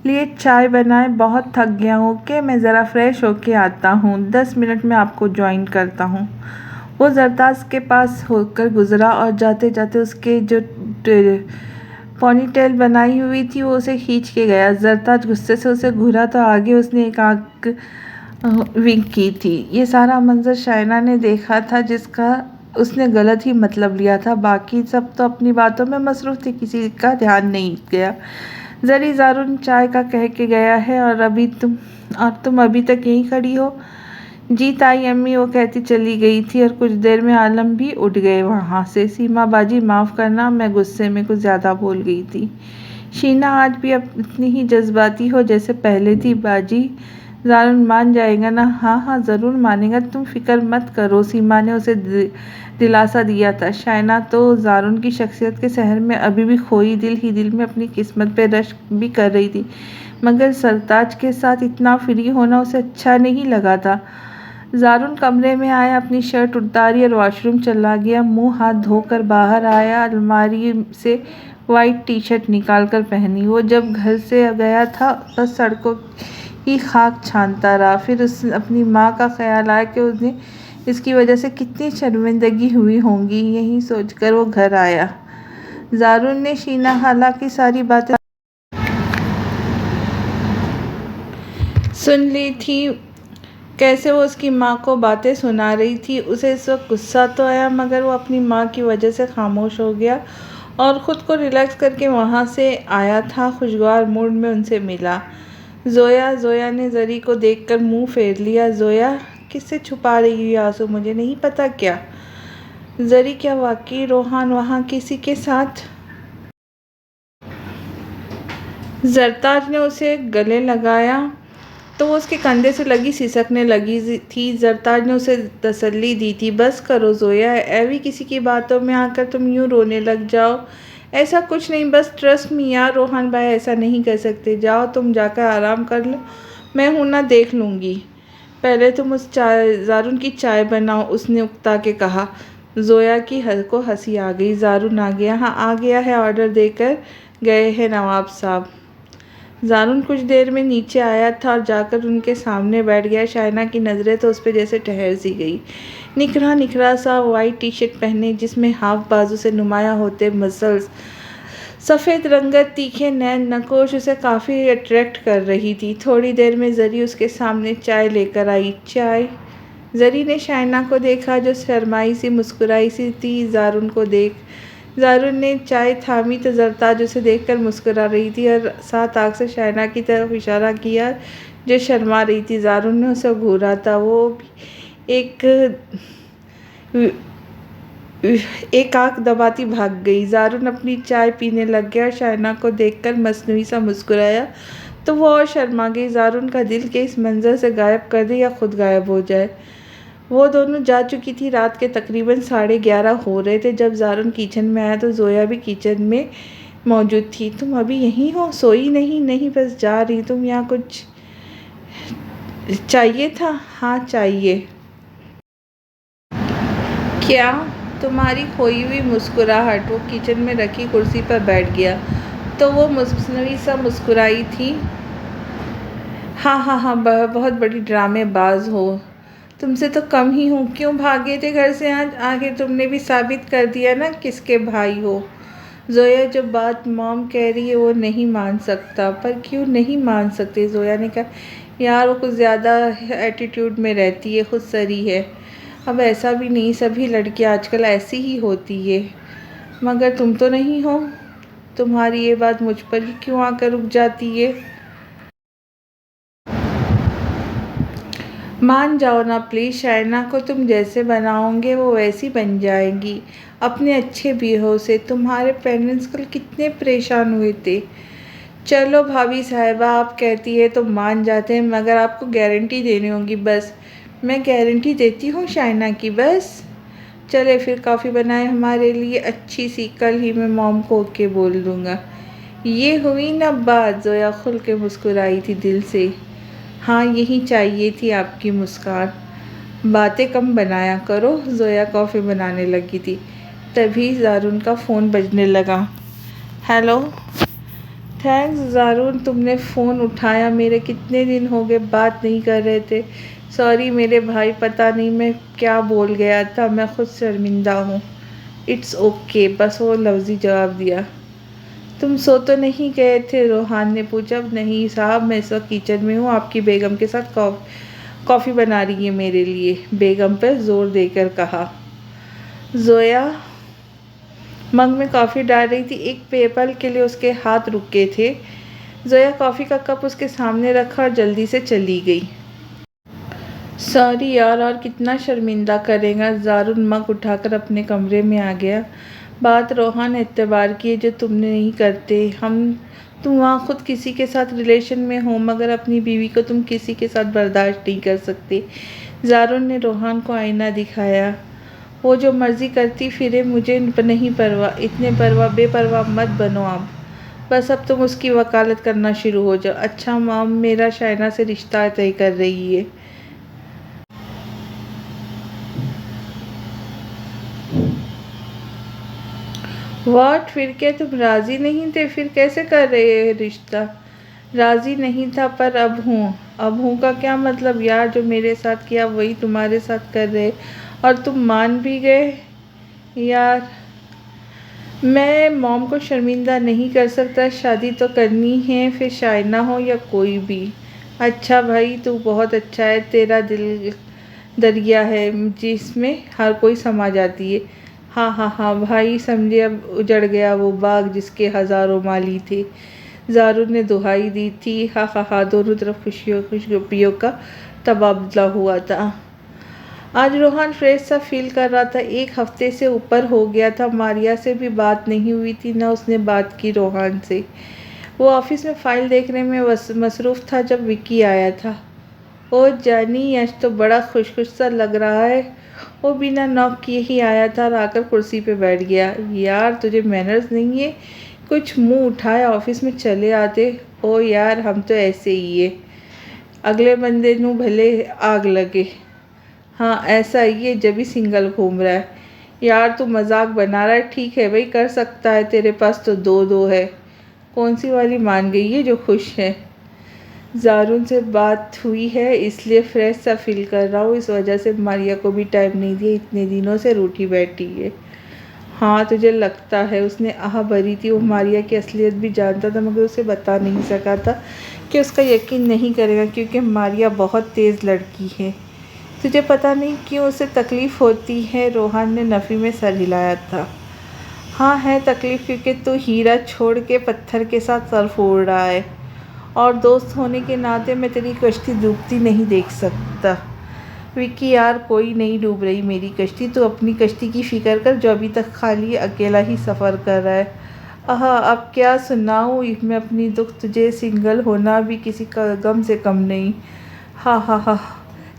लिए चाय बनाए, बहुत थक गया हूँ। ओके, मैं ज़रा फ्रेश होके आता हूँ, 10 मिनट में आपको ज्वाइन करता हूँ। वो जरताज के पास होकर गुजरा और जाते जाते उसके जो पोनीटेल बनाई हुई थी वो उसे खींच के गया। जरताज गुस्से से उसे घूरा तो आगे उसने एक आंख विंक की थी। ये सारा मंजर शाइना ने देखा था, जिसका उसने गलत ही मतलब लिया था। बाकी सब तो अपनी बातों में मसरूफ़ थे, किसी का ध्यान नहीं गया। जरी ज़ारुन चाय का कह के गया है और तुम अभी तक यहीं खड़ी हो? जी ताई अम्मी, वो कहती चली गई थी और कुछ देर में आलम भी उठ गए वहाँ से। सीमा बाजी माफ़ करना, मैं गुस्से में कुछ ज़्यादा बोल गई थी। शीना आज भी अब इतनी ही जज्बाती हो जैसे पहले थी। बाजी ज़ारुन मान जाएगा ना? हाँ हाँ ज़रूर मानेगा, तुम फिक्र मत करो, सीमा ने उसे दिलासा दिया था। शाइना तो ज़ारुन की शख्सियत के शहर में अभी भी खोई दिल ही दिल में अपनी किस्मत पे रश्क भी कर रही थी, मगर सरताज के साथ इतना फ्री होना उसे अच्छा नहीं लगा था। ज़ारुन कमरे में आया, अपनी शर्ट उतारी और वॉशरूम चला गया। मुंह हाथ धोकर बाहर आया, अलमारी से वाइट टी शर्ट निकाल कर पहनी। वो जब घर से गया था बस सड़कों की खाक छानता रहा। फिर उस अपनी माँ का ख्याल आया कि उन्हें इसकी वजह से कितनी शर्मिंदगी हुई होंगी। यही सोचकर वो घर आया। ज़ारुन ने शीना खाला की सारी बातें सुन ली थी, कैसे वो उसकी माँ को बातें सुना रही थी। उसे इस वक्त गुस्सा तो आया, मगर वो अपनी माँ की वजह से खामोश हो गया और ख़ुद को रिलैक्स करके वहाँ से आया था। खुशगवार मूड में उनसे मिला। जोया ने जरी को देखकर मुंह फेर लिया। जोया, किससे छुपा रही हुई आंसू? मुझे नहीं पता क्या? जरी, क्या वाकई रोहान वहाँ किसी के साथ? जरताज ने उसे गले लगाया तो वो उसके कंधे से लगी सिसकने लगी थी। जरताज ने उसे तसल्ली दी थी। बस करो जोया, एवी किसी की बातों में आकर तुम यूँ रोने लग जाओ। ऐसा कुछ नहीं, बस ट्रस्ट मी यार, रोहान भाई ऐसा नहीं कर सकते। जाओ तुम जाकर आराम कर लो, मैं हूं ना, देख लूँगी। पहले तुम उस ज़ारुन की चाय बनाओ, उसने उकता के कहा। जोया की को हंसी आ गई। ज़ारुन आ गया? हाँ आ गया है, ऑर्डर देकर गए हैं नवाब साहब। ज़ारुन कुछ देर में नीचे आया था और जाकर उनके सामने बैठ गया। शाइना की नज़रें तो उस पर जैसे ठहर सी गई। निखरा निखरा सा वाइट टी शर्ट पहने, जिसमें हाफ बाजू से नुमाया होते मसल्स, सफ़ेद रंगत, तीखे नैन नकोश उसे काफ़ी अट्रैक्ट कर रही थी। थोड़ी देर में जरी उसके सामने चाय लेकर आई। चाय? जरी ने शाइना को देखा जो शर्माई सी मुस्कुराई सी थी। ज़ारुन को देख ज़ारुन ने चाय थामी तो जरताज उसे देखकर मुस्कुरा रही थी और साथ आग से शाइना की तरफ इशारा किया जो शर्मा रही थी। ज़ारुन ने उसे घूरा था। वो एक आंख दबाती भाग गई। ज़ारुन अपनी चाय पीने लग गया और शाइना को देखकर मसनूई सा मुस्कुराया तो वो और शर्मा गई। ज़ारुन का दिल के इस मंज़र से गायब कर दे या खुद गायब हो जाए। वो दोनों जा चुकी थी। रात के तकरीबन 11:30 हो रहे थे जब ज़ारुन किचन में आया तो ज़ोया भी किचन में मौजूद थी। तुम अभी यहीं हो, सोई नहीं? नहीं, बस जा रही। तुम यहाँ कुछ चाहिए था? हाँ चाहिए। क्या? तुम्हारी खोई हुई मुस्कुराहट। वो किचन में रखी कुर्सी पर बैठ गया तो वो मुस्नवी सा मुस्कुराई थी। हाँ हाँ हाँ, बहुत बड़ी ड्रामेबाज हो। तुमसे तो कम ही हूँ। क्यों भागे थे घर से आज? आखिर तुमने भी साबित कर दिया ना किसके भाई हो। ज़ोया जो बात मॉम कह रही है वो नहीं मान सकता। पर क्यों नहीं मान सकते? ज़ोया ने कहा, यार वो कुछ ज़्यादा एटीट्यूड में रहती है, खुद सरी है। अब ऐसा भी नहीं, सभी लड़कियां आजकल ऐसी ही होती है। मगर तुम तो नहीं हो। तुम्हारी ये बात मुझ पर ही क्यों आकर रुक जाती है? मान जाओ ना प्लीज़। शायना को तुम जैसे बनाओगे वो वैसी बन जाएगी, अपने अच्छे बिहेव से। तुम्हारे पेरेंट्स कल कितने परेशान हुए थे। चलो भाभी साहिबा, आप कहती है तो मान जाते हैं, मगर आपको गारंटी देनी होगी बस। मैं गारंटी देती हूँ शायना की, बस। चले फिर कॉफ़ी बनाए हमारे लिए अच्छी सी, कल ही मैं मॉम को ओके बोल दूँगा। ये हुई ना बात। ज़ोया खुल के मुस्कुराई थी दिल से। हाँ, यही चाहिए थी आपकी मुस्कान। बातें कम बनाया करो। ज़ोया कॉफ़ी बनाने लगी थी, तभी ज़ारुन का फ़ोन बजने लगा। हेलो। थैंक्स ज़ारुन, तुमने फ़ोन उठाया। मेरे कितने दिन हो गए बात नहीं कर रहे थे। सॉरी मेरे भाई, पता नहीं मैं क्या बोल गया था, मैं खुद शर्मिंदा हूँ। इट्स ओके, बस वो लफ्ज़ी जवाब दिया। तुम सो तो नहीं गए थे? रोहान ने पूछा। नहीं साहब, मैं इस वक्त किचन में हूँ, आपकी बेगम के साथ कॉफ़ी बना रही है मेरे लिए, बेगम पर ज़ोर देकर कहा। ज़ोया मग में कॉफ़ी डाल रही थी। एक पेपल के लिए उसके हाथ रुके थे। ज़ोया कॉफ़ी का कप उसके सामने रखा और जल्दी से चली गई। सॉरी यार, और कितना शर्मिंदा करेगा। ज़ारुन मग उठाकर अपने कमरे में आ गया। बात रोहान एतबार की है जो तुमने नहीं करते। तुम वहाँ खुद किसी के साथ रिलेशन में हो, मगर अपनी बीवी को तुम किसी के साथ बर्दाश्त नहीं कर सकते। ज़ारुन ने रोहान को आईना दिखाया। वो जो मर्ज़ी करती फिरे, मुझे नहीं परवाह। इतने बेपरवाह मत बनो आप। बस अब तुम उसकी वकालत करना शुरू हो जाओ। अच्छा मॉम, मेरा शायना से रिश्ता तय कर रही है। व्हाट? फिर क्या तुम राज़ी नहीं थे? फिर कैसे कर रहे हो रिश्ता? राज़ी नहीं था पर अब हूँ। अब हूँ का क्या मतलब यार? जो मेरे साथ किया वही तुम्हारे साथ कर रहे, और तुम मान भी गए। यार मैं मॉम को शर्मिंदा नहीं कर सकता। शादी तो करनी है, फिर शायना हो या कोई भी। अच्छा भाई, तू बहुत अच्छा है। तेरा दिल दरिया है जिसमें हर कोई समा जाती है। हाँ हाँ हाँ भाई, समझे। अब उजड़ गया वो बाग जिसके हज़ारों माली थे। ज़ारुन ने दुहाई दी थी। हाँ हाँ हाँ, दोनों तरफ खुशियों का तबादला हुआ था। आज रोहान फ्रेश सा फील कर रहा था। एक हफ्ते से ऊपर हो गया था। मारिया से भी बात नहीं हुई थी, ना उसने बात की रोहान से। वो ऑफिस में फ़ाइल देखने में मसरूफ़ था जब विक्की आया था। ओ जानी, आज तो बड़ा खुश खुश सा लग रहा है। वो बिना नॉक किए ही आया था और आकर कुर्सी पे बैठ गया। यार तुझे मैनर्स नहीं है? कुछ मुंह उठाए ऑफिस में चले आते। ओ यार, हम तो ऐसे ही है। अगले बंदे नू भले आग लगे। हाँ ऐसा ही है, जब भी सिंगल घूम रहा है। यार तू मजाक बना रहा है। ठीक है भाई, कर सकता है, तेरे पास तो दो है। कौन सी वाली मान गई है जो खुश है? ज़ारुन से बात हुई है इसलिए फ्रेश सा फील कर रहा हूँ। इस वजह से मारिया को भी टाइम नहीं दिया, इतने दिनों से रूठी बैठी है। हाँ तुझे लगता है? उसने आह भरी थी। वो मारिया की असलियत भी जानता था, मगर उसे बता नहीं सका था कि उसका यकीन नहीं करेगा, क्योंकि मारिया बहुत तेज़ लड़की है। तुझे पता नहीं क्यों उसे तकलीफ़ होती है। रोहान ने नफ़ी में सर हिलाया था। हाँ है तकलीफ़, क्योंकि तू हीरा छोड़ के पत्थर के साथ सर फोड़ रहा है, और दोस्त होने के नाते मैं तेरी कश्ती डूबती नहीं देख सकता। विक्की यार, कोई नहीं डूब रही मेरी कश्ती। तू अपनी कश्ती की फ़िक्र कर, जो अभी तक खाली अकेला ही सफ़र कर रहा है। अब क्या सुनाऊँ मैं अपनी दुख तुझे? सिंगल होना भी किसी का गम से कम नहीं। हाँ हाँ हाँ,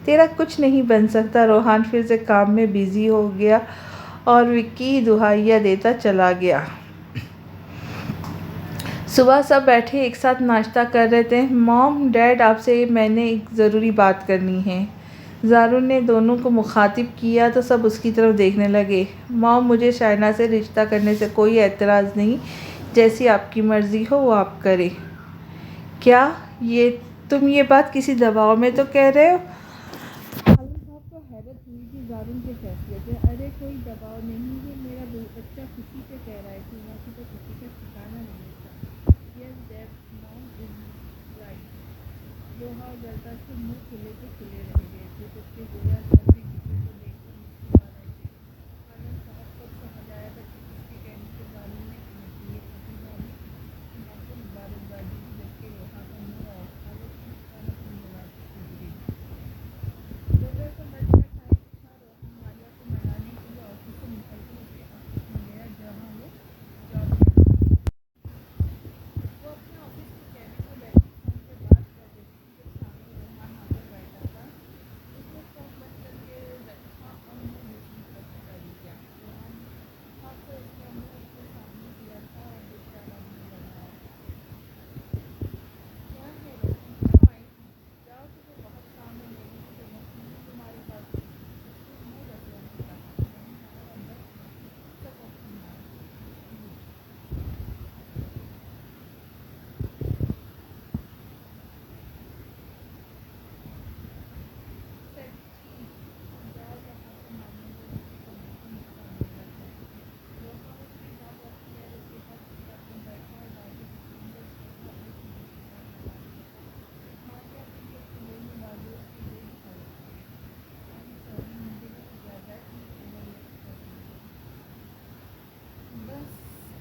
तेरा कुछ नहीं बन सकता। रोहान फिर से काम में बिजी हो गया और विक्की दुहाइयाँ देता चला गया। सुबह सब बैठे एक साथ नाश्ता कर रहे थे। मॉम डैड, आपसे मैंने एक ज़रूरी बात करनी है। ज़ारून ने दोनों को मुखातिब किया तो सब उसकी तरफ देखने लगे। मॉम, मुझे शाइना से रिश्ता करने से कोई एतराज़ नहीं, जैसी आपकी मर्ज़ी हो वो आप करें। क्या तुम ये बात किसी दबाव में तो कह रहे हो? खालिद साहब को हैरत हुई थी ज़ारून के फैसले से। अरे कोई दबाव नहीं है, मेरा बच्चा खुशी से कह रहा है कि बाकी तो खुशी का ठिकाना नहीं था। Yes that mom is right. लोहा और जरदार के मुंह खुले के खुले रह गए थे, जबकि गोया सर भी किसी को देखकर मुस्कुरा रहे थे। खालिद साहब को समझ आया था कि किसके कहने से ज़ारून ने समझ लिए। अपनी भाभी माँ को मुबारकबादी दी, जबकि लोहा का मुँह और खालिद की मुस्कान अपनी जवाब से गुजरी। दोपहर को लंच का टाइम था। रोहन मारिया को मनाने के लिए ऑफिस से निकलते हुए ऑफिस में गया, जहाँ वो जॉब करता था। वो अपने ऑफिस के कैबिन में बैठी फोन पे बात कर रही थी जब सामने रोहन आकर बैठा था। उसने फोन बंद करके रखा और मुँह देखने पर कर दिया। रोहन हाथ से उसका मुँह उसके सामने किया था और बेचारा मुँह बनाया। क्या है रोहन, क्यों आई थी? जाओ, तुम्हें बहुत काम है, मेरी भी तो वक्त नहीं तुम्हारे पास। उसने मुँह रगड़ने कहा। नहीं यार, अंदर सब ओपन है। सच्ची? जाओ यहाँ से, मारने को उसकी कमर को मुस्कान लगा था। रोहन उसके साथ वक्त खैर उसके पास फुटपाथ पर बैठा और बाजू की स्क्रीन पर उसके अपने चेहरे के साथ लगा लिया था। मारिया भी एक कमरे में बाजू उसके लिए खा रही थी। आई एम सॉरी, मुझे भी कुछ ज़्यादा ही ओवर रिएक्ट कर रही हूँ। बस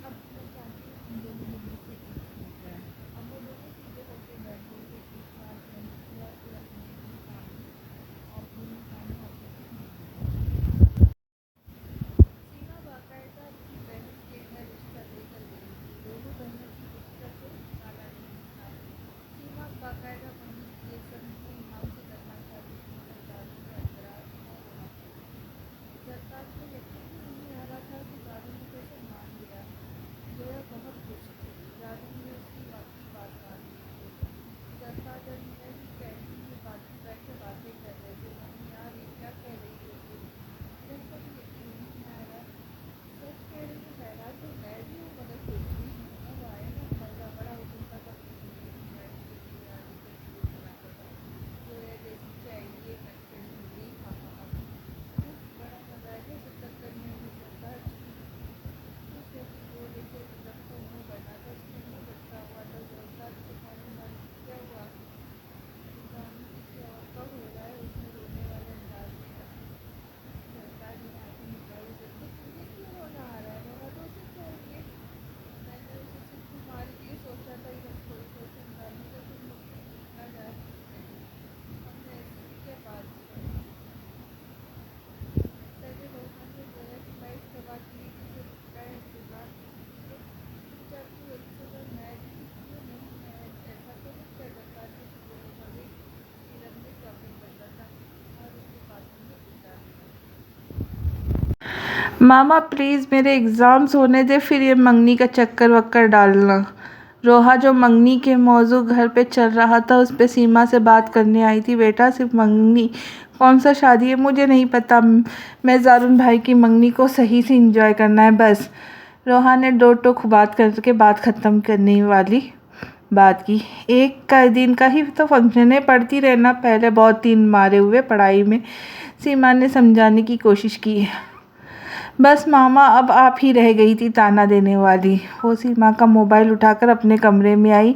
अब मैं चाहती हूँ हम दोनों जल्दी से एक हो जाए। अब वो दोनों सीधे होकर बैठ गए थे। एक साथ लंच किया, फिर अपने अपने सामने ऑफिस में बिजी थे। सीमा बाकायदा अपनी बहन के घर रिश्ता लेकर गई थी। दोनों बहनों की पुस्तक को काला नहीं था। सीमा बाकायदा वहीं ये सब धूमधाम से करना चाहती थी, मगर ज़ारून का एतराज़ न रहा। जरदार को यकीन ही नहीं आ रहा था कि ज़ारून ने कैसे मान लिया। जोया बहुत खुश थी। ज़ारून ने उसकी बात मान ली थी। जरदार और मीरा भी कैंटीन में बैठ कर बातें कर रहे थे। मम्मी यार, ये क्या कह रही हो तुम? मुझे को भी यकीन नहीं आ रहा। सच कह रही हूँ, हैरान तो मैं भी हूँ, मगर खुश भी हूँ। अब आए ना मज़ा, बड़ा हो चुका था अपनी ज़िंदगी में। बैठ के बिरयानी का वीडियो बनाता था, जोया जैसी चाहिए कंटेंट मिली। हाँ हाँ हाँ, बड़ा मज़ा आएगा सब चक्कर में। वो जरदार खुश होकर बोले थे, जब तो मुँह बना था, उसके मुँह लटका हुआ था। जरदार से मालूम क्या हुआ? ज़ारून किसी और का हो रहा है, उसने रोने वाले अंदाज में कहा। जरदार ने आंखें निकाली। तो तुझे क्यों रोना आ रहा है? रोना तो उसे चाहिए। मैंने उसे सिर्फ तुम्हारे लिए सोचा था। एकदम थोड़ी थोड़ी अंदाज़ी से तुम मुझसे पूछना जा सकते हो, हमने ऐसी भी क्या बात की? पहले रोहन ने जोया की बाइक सवार की उसे का इंतज़ार नहीं किया। तुम चाहती हो अच्छे पर मैं भी क्यों नहीं? मैं ऐसा तो नहीं कर रखा कि सुबह सवेरे किरण में शॉपिंग करता था और उसे बाथरूम में उतार दिया। मामा प्लीज़ मेरे एग्ज़ाम्स होने दे, फिर ये मंगनी का चक्कर वक्कर डालना। रोहा जो मंगनी के मौजू घर पे चल रहा था उस पे सीमा से बात करने आई थी। बेटा सिर्फ मंगनी, कौन सा शादी है मुझे नहीं पता। मैं ज़ारून भाई की मंगनी को सही से एंजॉय करना है बस। रोहा ने दो टोक बात करके बात ख़त्म करने वाली बात की। एक का दिन का ही तो फंक्शन है, पढ़ती रहना। पहले बहुत तीन मारे हुए पढ़ाई में, सीमा ने समझाने की कोशिश की। बस मामा, अब आप ही रह गई थी ताना देने वाली। वो सीमा का मोबाइल उठाकर अपने कमरे में आई।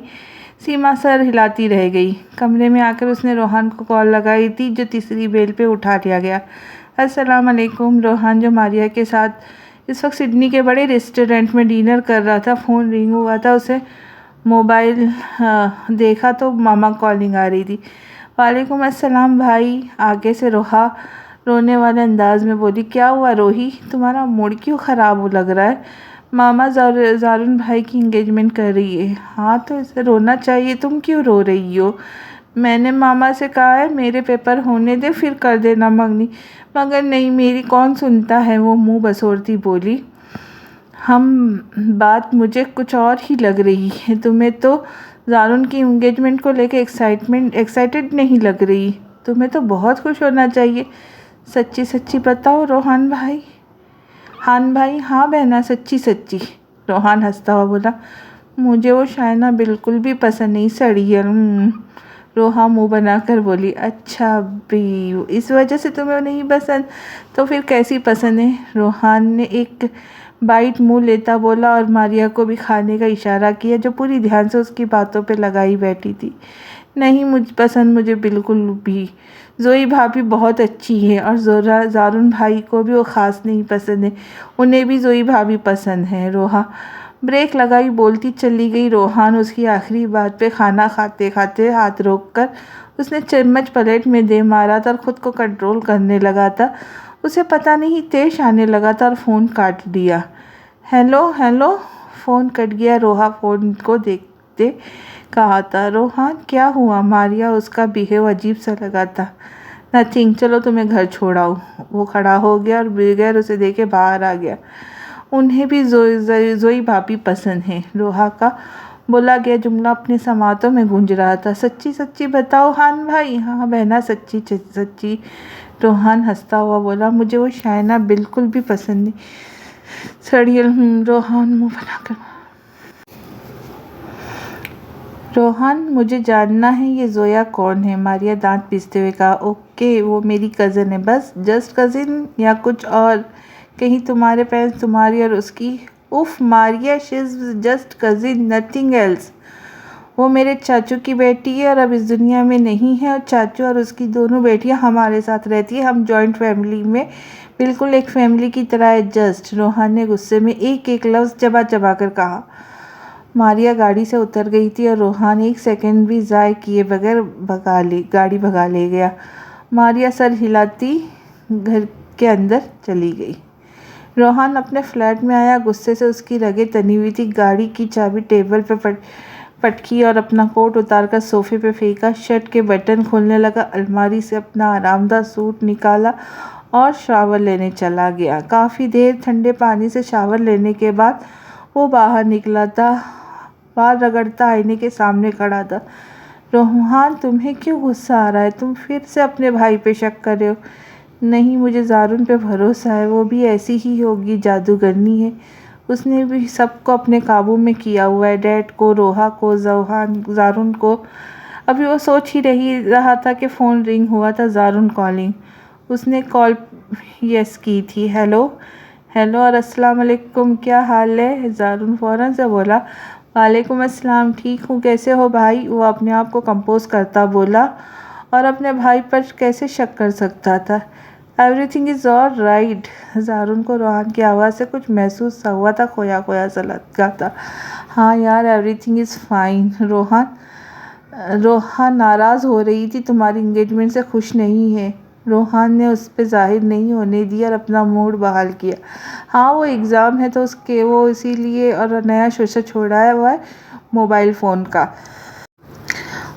सीमा सर हिलाती रह गई। कमरे में आकर उसने रोहान को कॉल लगाई थी, जो तीसरी बेल पे उठा लिया गया। अस्सलाम वालेकुम। रोहान, जो मारिया के साथ इस वक्त सिडनी के बड़े रेस्टोरेंट में डिनर कर रहा था, फ़ोन रिंग हुआ था। उसे मोबाइल देखा तो मामा कॉलिंग आ रही थी। वालेकुम अस्सलाम भाई। आगे से रोहा रोने वाले अंदाज में बोली। क्या हुआ रोही, तुम्हारा मूड क्यों ख़राब लग रहा है? मामा, ज़ारून भाई की इंगेजमेंट कर रही है। हाँ तो इसे रोना चाहिए, तुम क्यों रो रही हो? मैंने मामा से कहा है मेरे पेपर होने दे फिर कर देना मंगनी, मगर नहीं, मेरी कौन सुनता है, वो मुंह बसोरती बोली। बात मुझे कुछ और ही लग रही है। तुम्हें तो जारून की एंगेजमेंट को लेके एक्साइटेड नहीं लग रही। तुम्हें तो बहुत खुश होना चाहिए। सच्ची सच्ची बताओ रोहान भाई। हान भाई, हाँ बहना, सच्ची सच्ची। रोहान हंसता हुआ बोला, मुझे वो शायना बिल्कुल भी पसंद नहीं, सड़ियल। रोहा मुंह बनाकर बोली, अच्छा भी इस वजह से तुम्हें नहीं पसंद, तो फिर कैसी पसंद है? रोहान ने एक बाइट मुंह लेता बोला और मारिया को भी खाने का इशारा किया, जो पूरी ध्यान से उसकी बातों पे लगाई बैठी थी। नहीं मुझे बिल्कुल भी। जोई भाभी बहुत अच्छी है और जारून भाई को भी वो ख़ास नहीं पसंद है, उन्हें भी जोई भाभी पसंद है। रोहा ब्रेक लगाई बोलती चली गई। रोहान उसकी आखिरी बात पे खाना खाते खाते हाथ रोककर उसने चम्मच प्लेट में दे मारा था और ख़ुद को कंट्रोल करने लगा था। उसे पता नहीं तेज आने लगा था और फ़ोन काट दिया। हेलो हेलो, फ़ोन कट गया। रोहा फ़ोन को देखते कहा था, रोहान क्या हुआ? मारिया, उसका बिहेव अजीब सा लगा था। नथिंग, चलो तुम्हें घर छोड़ाऊँ। वो खड़ा हो गया और बगैर उसे देखे बाहर आ गया। उन्हें भी जोई भाभी पसंद है। रोहा का बोला गया जुमला अपने समातों में गूंज रहा था। सच्ची सच्ची बताओ हान भाई। हाँ बहना, सच्ची सच्ची। रोहान हंसता हुआ बोला, मुझे वो शायना बिल्कुल भी पसंद नहीं, सड़ियल। रोहान मुंह बनाकर, रोहान मुझे जानना है ये जोया कौन है? मारिया दांत पीसते हुए कहा, ओके वो मेरी कज़न है, बस जस्ट कज़न या कुछ और? कहीं तुम्हारे पेरेंट्स तुम्हारी और उसकी? उफ Maria, she is just cousin, nothing else. वो मेरे चाचू की बेटी है और अब इस दुनिया में नहीं है, और चाचू और उसकी दोनों बेटियां हमारे साथ रहती है। हम जॉइंट फैमिली में बिल्कुल एक फैमिली की तरह एडजस्ट। रोहान ने गुस्से में एक एक लफ्ज़ चबा चबा कर कहा। मारिया गाड़ी से उतर गई थी और रोहान एक सेकंड भी ज़ाय किए बगैर गाड़ी भगा ले गया। मारिया सर हिलाती घर के अंदर चली गई। रोहान अपने फ्लैट में आया। गुस्से से उसकी रगें तनी हुई थी। गाड़ी की चाबी टेबल पर पटकी और अपना कोट उतारकर सोफे पे फेंका। शर्ट के बटन खोलने लगा। अलमारी से अपना आरामदायक सूट निकाला और शावर लेने चला गया। काफ़ी देर ठंडे पानी से शावर लेने के बाद वो बाहर निकला था। बाल रगड़ता आईने के सामने खड़ा था। रोहान, तुम्हें क्यों गुस्सा आ रहा है? तुम फिर से अपने भाई पे शक कर रहे हो? नहीं, मुझे जारून पे भरोसा है, वो भी ऐसी ही होगी, जादूगरनी है। उसने भी सबको अपने काबू में किया हुआ है, डैड को, रोहा को, जारून को। अभी वो सोच ही रहा था कि फ़ोन रिंग हुआ था। जारून कॉलिंग। उसने कॉल यस की थी। हेलो हेलो और अस्सलाम वालेकुम, क्या हाल है? जारून फ़ौरन से बोला, वालेकुम अस्सलाम, ठीक हूँ, कैसे हो भाई? वो अपने आप को कंपोज करता बोला, और अपने भाई पर कैसे शक कर सकता था? Everything is all right. Jarun को रोहान की आवाज़ से कुछ महसूस सा हुआ था, खोया खोया सा लगा था। हाँ यार, एवरीथिंग इज़ फाइन। रोहान नाराज़ हो रही थी, तुम्हारी इंगेजमेंट से खुश नहीं है। रोहान ने उस पर ज़ाहिर नहीं होने दिया और अपना मूड बहाल किया। हाँ, वो एग्ज़ाम है तो उसके वो इसीलिए, और नया शोशा छोड़ा हुआ है मोबाइल फ़ोन का,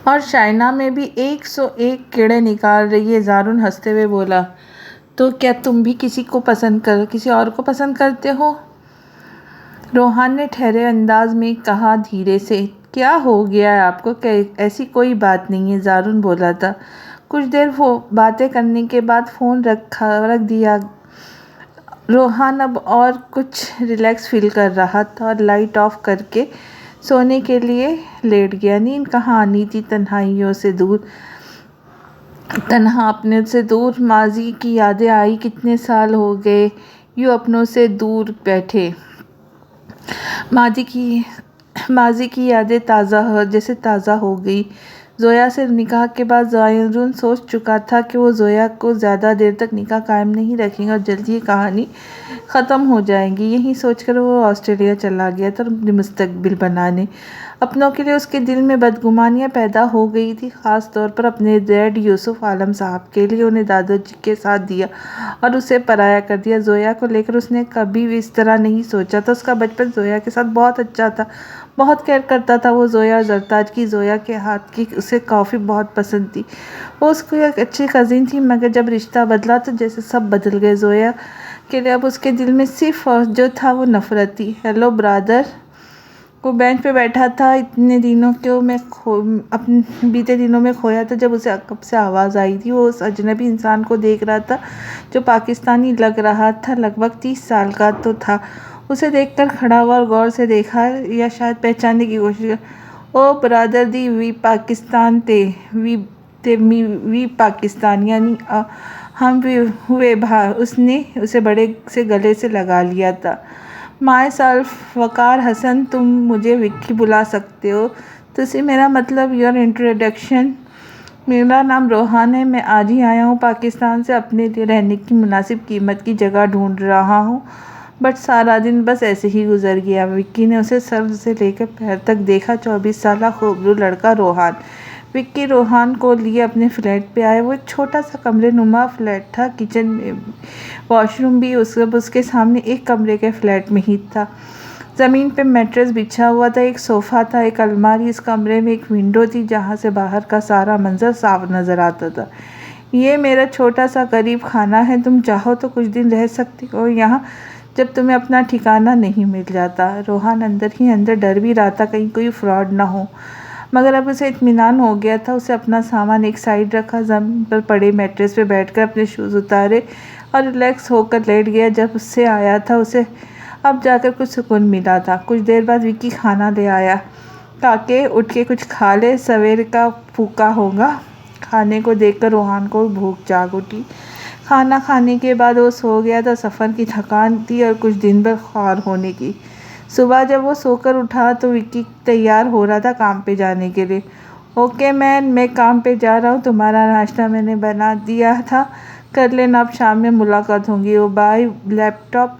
और शाइना में भी 101 कीड़े निकाल रही है। जारून हंसते हुए बोला, तो क्या तुम भी किसी और को पसंद करते हो? रोहान ने ठहरे अंदाज में कहा धीरे से। क्या हो गया है आपको? ऐसी कोई बात नहीं है, जारून बोला था। कुछ देर वो बातें करने के बाद फ़ोन रख दिया। रोहान अब और कुछ रिलैक्स फील कर रहा था और लाइट ऑफ करके सोने के लिए लेट गया। नींद कहाँ आनी थी, तन्हाइयों से दूर, तन्हा अपने से दूर। माजी की यादें आई, कितने साल हो गए यूँ अपनों से दूर बैठे। माजी की यादें ताज़ा हो गई। जोया से निकाह के बाद जारून सोच चुका था कि वो जोया को ज़्यादा देर तक निकाह कायम नहीं रखेंगे और जल्दी ये कहानी ख़त्म हो जाएगी। यही सोचकर वो ऑस्ट्रेलिया चला गया था अपनी मुस्तकबिल बनाने। अपनों के लिए उसके दिल में बदगुमानियाँ पैदा हो गई थी, ख़ास तौर पर अपने डैड यूसुफ आलम साहब के लिए। उन्हें दादाजी के साथ दिया और उसे पराया कर दिया। ज़ोया को लेकर उसने कभी भी इस तरह नहीं सोचा था। उसका बचपन ज़ोया के साथ बहुत अच्छा था, बहुत केयर करता था वो ज़ोया जरताज की। ज़ोया के हाथ की उसे कॉफ़ी बहुत पसंद थी। वो उसको एक अच्छी कज़िन थी, मगर जब रिश्ता बदला तो जैसे सब बदल गए। ज़ोया के लिए अब उसके दिल में सिर्फ जो था वो नफ़रत थी। Hello brother. वो बेंच पे बैठा था। इतने दिनों को मैं अपने बीते दिनों में खोया था जब उसे कब से आवाज़ आई थी। वो उस अजनबी इंसान को देख रहा था जो पाकिस्तानी लग रहा था, लगभग 30 साल का तो था। उसे देखकर खड़ा हुआ और गौर से देखा, या शायद पहचानने की कोशिश कर। ओ ब्रदर दी वी पाकिस्तान थे वी पाकिस्तान यानी हम भी हुए भा। उसने उसे बड़े से गले से लगा लिया था। माई सेल्फ वकार हसन, तुम मुझे विक्की बुला सकते हो। तुसी मेरा मतलब योर इंट्रोडक्शन। मेरा नाम रोहान है। मैं आज ही आया हूँ पाकिस्तान से। अपने लिए रहने की मुनासिब कीमत की जगह ढूंढ रहा हूँ, बट सारा दिन बस ऐसे ही गुजर गया। विक्की ने उसे सर से लेकर पैर तक देखा। 24 साल खूबसूरत लड़का रोहान। विक्की रोहान को लिए अपने फ्लैट पे आए। वो एक छोटा सा कमरे नुमा फ्लैट था, किचन में वॉशरूम भी उसके सामने एक कमरे के फ्लैट में ही था। ज़मीन पे मैट्रेस बिछा हुआ था, एक सोफ़ा था, एक अलमारी। इस कमरे में एक विंडो थी जहाँ से बाहर का सारा मंजर साफ नज़र आता था। ये मेरा छोटा सा करीब खाना है, तुम चाहो तो कुछ दिन रह सकती हो यहाँ जब तुम्हें अपना ठिकाना नहीं मिल जाता। रोहान अंदर ही अंदर डर भी रहा था कहीं कोई फ्रॉड ना हो, मगर अब उसे इत्मीनान हो गया था। उसे अपना सामान एक साइड रखा, ज़मीन पर पड़े मैट्रेस पे बैठकर अपने शूज़ उतारे और रिलैक्स होकर लेट गया। जब उससे आया था उसे अब जाकर कुछ सुकून मिला था। कुछ देर बाद विक्की खाना ले आया। काके उठ के कुछ खा ले, सवेर का फूका होगा। खाने को देखकर रोहान को भूख जाग उठी। खाना खाने के बाद वो सो गया था। सफ़र की थकान थी और कुछ दिन भर ख्वार होने की। सुबह जब वो सोकर उठा तो विक्की तैयार हो रहा था काम पे जाने के लिए। ओके मैन, मैं काम पे जा रहा हूँ, तुम्हारा नाश्ता मैंने बना दिया था, कर लेना, अब शाम में मुलाकात होगी। वो बाई लैपटॉप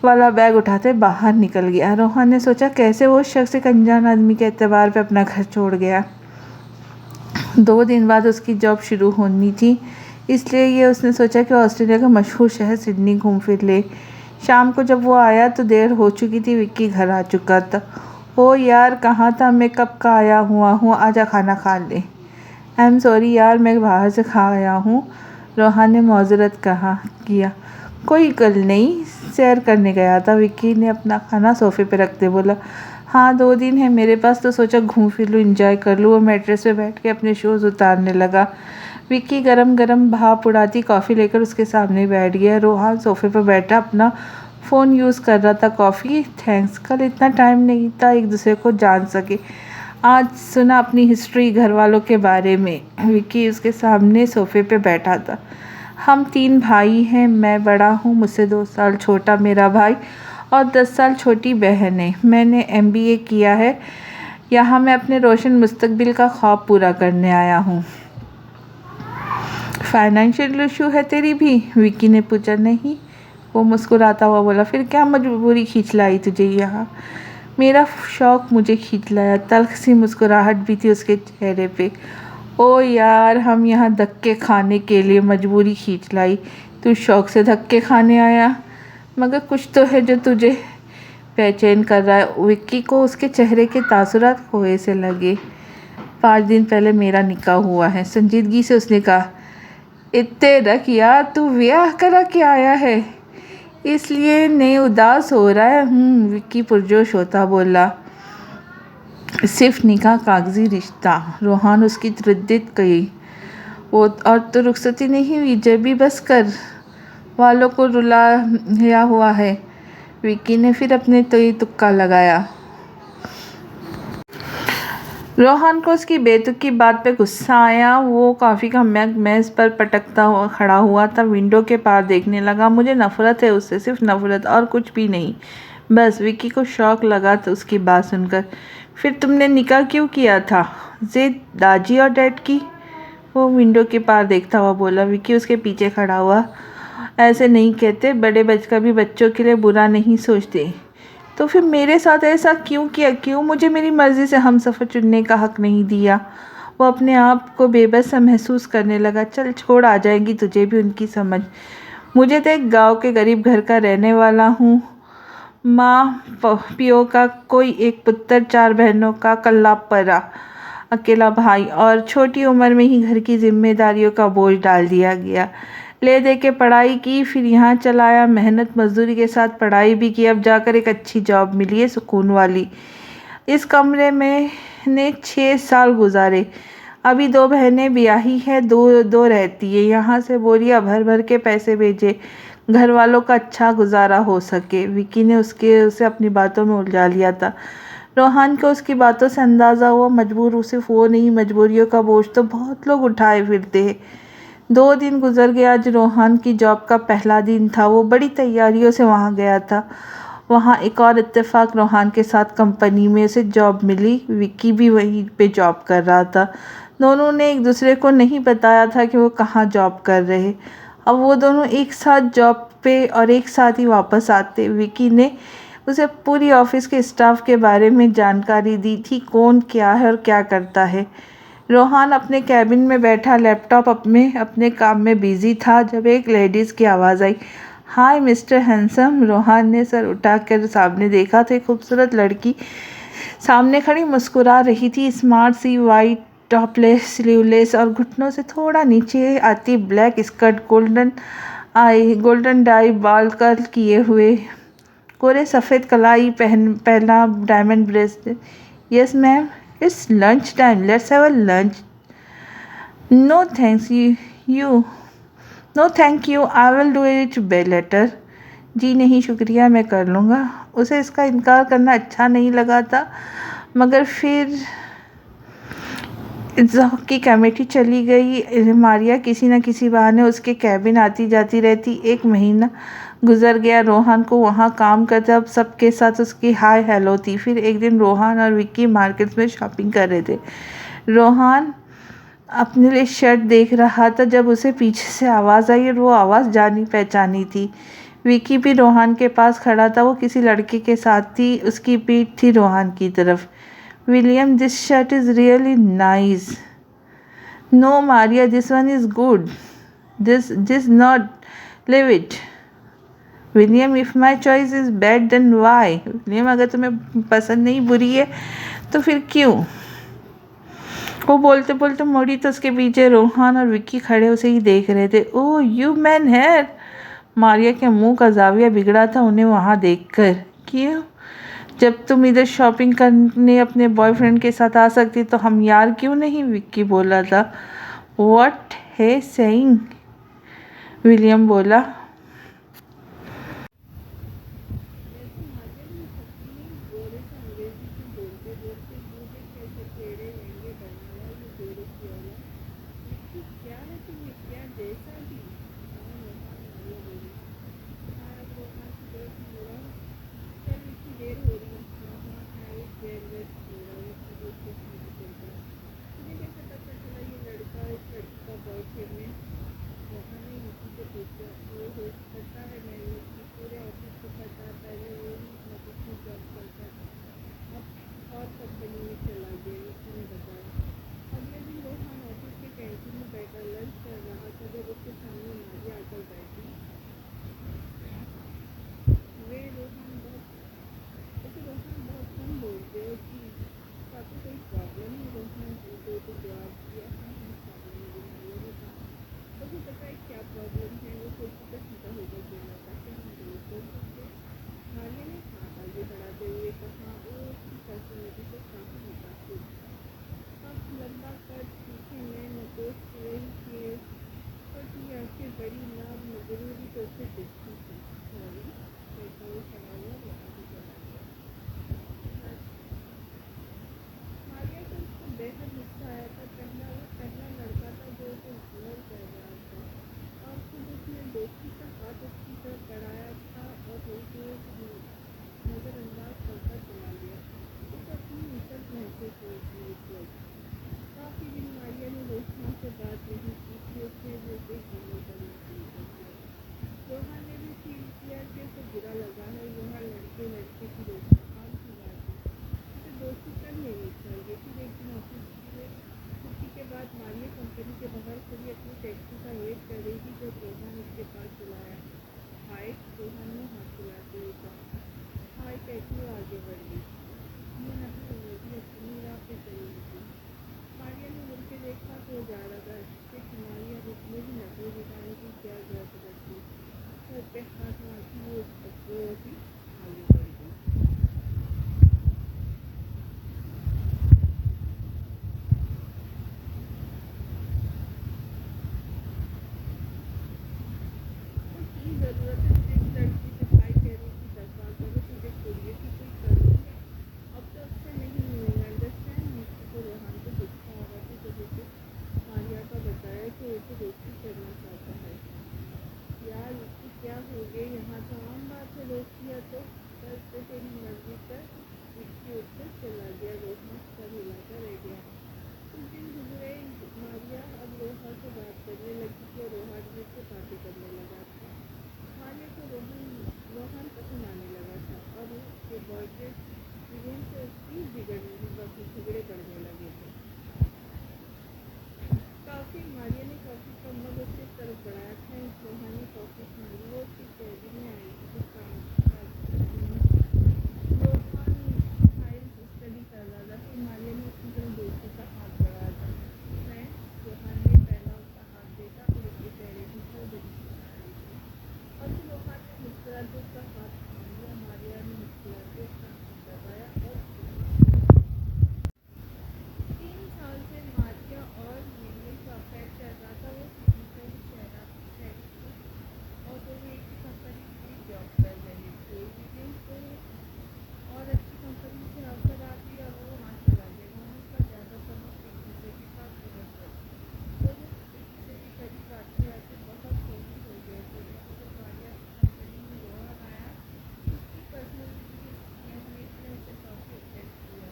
वाला बैग उठाते बाहर निकल गया। रोहन ने सोचा कैसे वो शख्स एक अनजान आदमी के एतबार पे अपना घर छोड़ गया। 2 दिन बाद उसकी जॉब शुरू होनी थी, इसलिए ये उसने सोचा कि ऑस्ट्रेलिया का मशहूर शहर सिडनी घूम फिर ले। शाम को जब वो आया तो देर हो चुकी थी। विक्की घर आ चुका था। ओ यार, कहाँ था? मैं कब का आया हुआ हूँ, आजा खाना खा ले। आई एम सॉरी यार, मैं बाहर से खा आया हूँ, रोहान ने माजरत किया। कोई गल नहीं, सैर करने गया था। विक्की ने अपना खाना सोफ़े पे रखते बोला। हाँ, 2 दिन है मेरे पास तो सोचा घूम फिर लूँ, इंजॉय कर लूँ। वो मैट्रेस पे बैठ के अपने शूज़ उतारने लगा। विक्की गरम गरम भाप उड़ाती कॉफ़ी लेकर उसके सामने बैठ गया। रोहान सोफ़े पर बैठा अपना फ़ोन यूज़ कर रहा था। कॉफ़ी थैंक्स, कल इतना टाइम नहीं था एक दूसरे को जान सके। आज सुना अपनी हिस्ट्री घर वालों के बारे में। विक्की उसके सामने सोफ़े पे बैठा था। हम 3 भाई हैं, मैं बड़ा हूँ, मुझसे 2 साल छोटा मेरा भाई और 10 साल छोटी बहन है। मैंने MBA किया है। यहाँ मैं अपने रोशन मुस्तकबिल का ख्वाब पूरा करने आया हूँ। फाइनेंशियल इशू है तेरी भी? विक्की ने पूछा। नहीं, वो मुस्कुराता हुआ बोला। फिर क्या मजबूरी खींच लाई तुझे यहाँ? मेरा शौक़ मुझे खींच लाया। तल्ख सी मुस्कुराहट भी थी उसके चेहरे पे। ओ यार, हम यहाँ धक्के खाने के लिए मजबूरी खींच लाई, तू शौक़ से धक्के खाने आया? मगर कुछ तो है जो तुझे बेचैन कर रहा है। विक्की को उसके चेहरे के तासुरात खोए से लगे। 5 दिन पहले मेरा निकाह हुआ है, संजीदगी से उसने कहा। इत्ते रख यार, तू ब्याह करा के आया है, इसलिए नहीं उदास हो रहा है? विक्की पुरजोश होता बोला। सिर्फ निकाह कागजी रिश्ता, रोहान उसकी तरद्दुद कही। वो और तो रुखसती नहीं हुई, जब भी बस कर वालों को रुलाया हुआ है। विक्की ने फिर अपने तो ही तुक्का लगाया। रोहान को उसकी बेतुकी बात पे गुस्सा आया। वो कॉफ़ी का मग मेज़ पर पटकता हुआ खड़ा हुआ था। विंडो के पार देखने लगा। मुझे नफ़रत है उससे, सिर्फ नफ़रत और कुछ भी नहीं, बस। विक्की को शौक़ लगा तो उसकी बात सुनकर। फिर तुमने निकाह क्यों किया था? ज़िद दादी और डैड की? वो विंडो के पार देखता हुआ बोला। विक्की उसके पीछे खड़ा हुआ। ऐसे नहीं कहते, बड़े कभी बच्चों के लिए बुरा नहीं सोचते। तो फिर मेरे साथ ऐसा क्यों किया, क्यों मुझे मेरी मर्ज़ी से हमसफ़र चुनने का हक़ नहीं दिया। वो अपने आप को बेबस सा महसूस करने लगा। चल छोड़, आ जाएगी तुझे भी उनकी समझ। मुझे तो एक गाँव के गरीब घर का रहने वाला हूँ। माँ पियो का कोई एक पुत्र, 4 बहनों का कल्ला परा अकेला भाई, और छोटी उम्र में ही घर की जिम्मेदारियों का बोझ डाल दिया गया। ले दे के पढ़ाई की, फिर यहाँ चलाया, मेहनत मजदूरी के साथ पढ़ाई भी की। अब जाकर एक अच्छी जॉब मिली है, सुकून वाली। इस कमरे में ने 6 साल गुजारे। अभी 2 बहनें ब्याही है, दो दो रहती है। यहाँ से बोरियां भर भर के पैसे भेजे, घर वालों का अच्छा गुजारा हो सके। विकी ने उसे अपनी बातों में उलझा लिया था। रोहान को उसकी बातों से अंदाज़ा हुआ, मजबूर सिर्फ वो नहीं, मजबूरियों का बोझ तो बहुत लोग उठाए फिरते हैं। 2 दिन गुजर गए। आज रोहान की जॉब का पहला दिन था। वो बड़ी तैयारियों से वहाँ गया था। वहाँ एक और इत्तेफाक, रोहान के साथ कंपनी में उसे जॉब मिली। विक्की भी वहीं पे जॉब कर रहा था। दोनों ने एक दूसरे को नहीं बताया था कि वो कहाँ जॉब कर रहे। अब वो दोनों एक साथ जॉब पे और एक साथ ही वापस आते। विक्की ने उसे पूरी ऑफिस के स्टाफ के बारे में जानकारी दी थी, कौन क्या है और क्या करता है। रोहान अपने कैबिन में बैठा लैपटॉप में अपने काम में बिजी था जब एक लेडीज़ की आवाज़ आई। Hi mister handsome. रोहान ने सर उठाकर सामने देखा तो एक खूबसूरत लड़की सामने खड़ी मुस्कुरा रही थी। स्मार्ट सी वाइट टॉपलेस, स्लीवलेस और घुटनों से थोड़ा नीचे आती ब्लैक स्कर्ट, गोल्डन डाई बाल कर्ल किए हुए, कोरे सफ़ेद कलाई पहना, diamond bracelet. Yes ma'am, it's lunch time, let's have a lunch. No thanks you no thank you, I will do it later. जी नहीं शुक्रिया, मैं कर लूँगा। उसे इसका इनकार करना अच्छा नहीं लगा था, मगर फिर की कमेटी चली गई। मारिया किसी न किसी बहाने उसके कैबिन आती जाती रहती। 1 महीना गुजर गया। रोहान को वहाँ काम करता, अब सबके साथ उसकी हाय हेलो थी। फिर एक दिन रोहान और विक्की मार्केट में शॉपिंग कर रहे थे। रोहान अपने लिए शर्ट देख रहा था जब उसे पीछे से आवाज़ आई और वो आवाज़ जानी पहचानी थी। विक्की भी रोहान के पास खड़ा था। वो किसी लड़के के साथ थी, उसकी पीठ थी रोहान की तरफ। William, this shirt is really nice. No Maria, this one is good. This not, leave it. William, if my choice is bad then why. William, अगर तुम्हें पसंद नहीं, बुरी है, तो फिर क्यों। वो बोलते बोलते मुड़ी तो उसके पीछे रोहान और विक्की खड़े उसे ही देख रहे थे। Oh you man hair. Maria के मुंह का जाविया बिगड़ा था उन्हें वहाँ देखकर। क्यों, जब तुम इधर शॉपिंग करने अपने बॉयफ्रेंड के साथ आ सकती तो हम यार क्यों नहीं, विक्की बोला था। व्हाट है सेइंग, विलियम बोला। वैसे मारिया भी थकी नहीं, जोरे से अंग्रेजी में बोलते बोलते मुझे कैसे टेढ़े लहंगे बनाया ये जोरे की औरत। विक्की, क्या है तुम्हें, क्या जैसा भी। हाँ रोहान, मारिया बोली। हाँ अब रोहान की तरफ मुड़ा। चल विक्की, देर हो रही है। हाँ हाँ, हैव इट वेल वेल बोला विक्की दूसरे खाने चलता। तुझे कैसे पता चला ये लड़का इस लड़की का बॉयफ्रेंड है। रोहान ने विक्की से पूछा। कंपनी के बाहर खड़ी अपनी टैक्सी का वेट कर रही थी जब रोहन उसके पास बुलाया। हाय, रोहन ने हाथ हिलाते हुए कहा। हाय, कैसी हो? आगे बढ़ गई। ये नहीं, वो भी अपनी राह पे चली गई। मारिया ने मुड़ के देखा तो वो जा रहा था। फिर मारिया उसमें भी नजर दिखाने की क्या जरूरत थी। सर पे हाथ मारती वो भी आगे बढ़ गई। की ज़रूरत है जिस लड़की से भाई कह रही थी दफा करो, तुझे कुड़िए की कोई कमी है? अब तो उससे नहीं मिलेगा। अंडरस्टैंड मुझको तो रोहन को गुस्सा आ रहा था जब उसे मारिया का बताया कि उसे दोस्ती करना चाहता है। यार उसकी क्या हो गई? यहाँ तो आम बात है दोस्तियाँ तो। कल से तेरी मर्जी पर उसकी उठकर चला गया। रोहन सर हिलाकर रह गया। कुछ दिन गुजरे। मारिया अब रोहन से बात करने लगी कि रोहन भी से बातें करने लगा था। मारिया को रोहन पसंद आने लगा था और उसके बॉयफ्रेंड विवेन से उसकी झगड़े बढ़ने लगे थे। मारिया ने कॉफी का मग उसके तरफ बढ़ाया था। रोहन ने कॉफी पी ली। वो उसकी कैबिन में आई थी। रोहन फाइल स्टडी कर रहा था कि मारिया ने उसकी तरफ दोस्ती का हाथ बढ़ाया था। मैं रोहन ने पहला उसका हाथ देखा और उसके चेहरे की बड़ी और फिर रोहन ने मुस्कुराते उसका हाथ थाम लिया। मारिया ने मुस्कुराते उसका हाथ दबाया और 3 साल से मारिया और विवेन का अफेयर चल रहा था। वो फिजिकली शहर की ऑटोमेटिक कंपनी में जॉब कर रहे थे। विवेन को और अच्छी कंपनी से ऑफर आ गई और वो वहाँ चला गया। दोनों का ज़्यादा समय एक दूसरे के साथ गुजरता था। दोनों एक दूसरे के करीब आते आते बहुत क्लोज हो गए थे। जब मारिया की कंपनी में रोहन आया, उसकी पर्सनैलिटी उसकी अहमियत ने उसे काफ़ी अट्रैक्ट किया।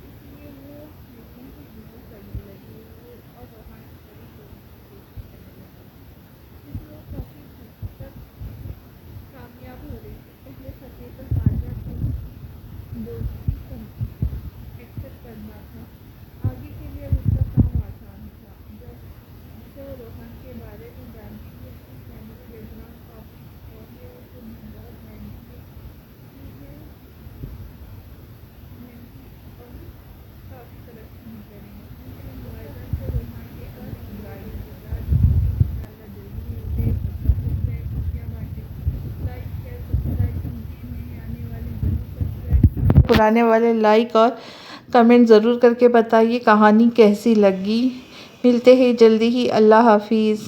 इसलिए वो विवेन को इग्नोर करने लगी। वो और रोहन के करीब होने की कोशिश करने लगी, जिसमें वो काफ़ी हद तक कामयाब हो रही थी। पहले सतह पर मारिया को उसकी दोस्ती एक्सेप्ट करना था। आगे के लिए अब उसका काम आसान था। जब जिसे वो रोहन के बारे में जानती थी, उसकी फैमिली बैकग्राउंड काफ़ी और ये उसे बहुत मेहनती और काफ़ी तरक्की भी करेंगे। उनके मुआवजा से रोहन के घर गाड़ी होगा इंशाल्लाह जल्दी मिलते। खुशियाँ बांटे। लाइक शेयर सब्सक्राइब कीजिए। नए आने वाले जरूर सब्सक्राइब। पुराने वाले लाइक और कमेंट ज़रूर करके बताइए कहानी कैसी लगी। मिलते हैं जल्दी ही। अल्लाह हाफिज़।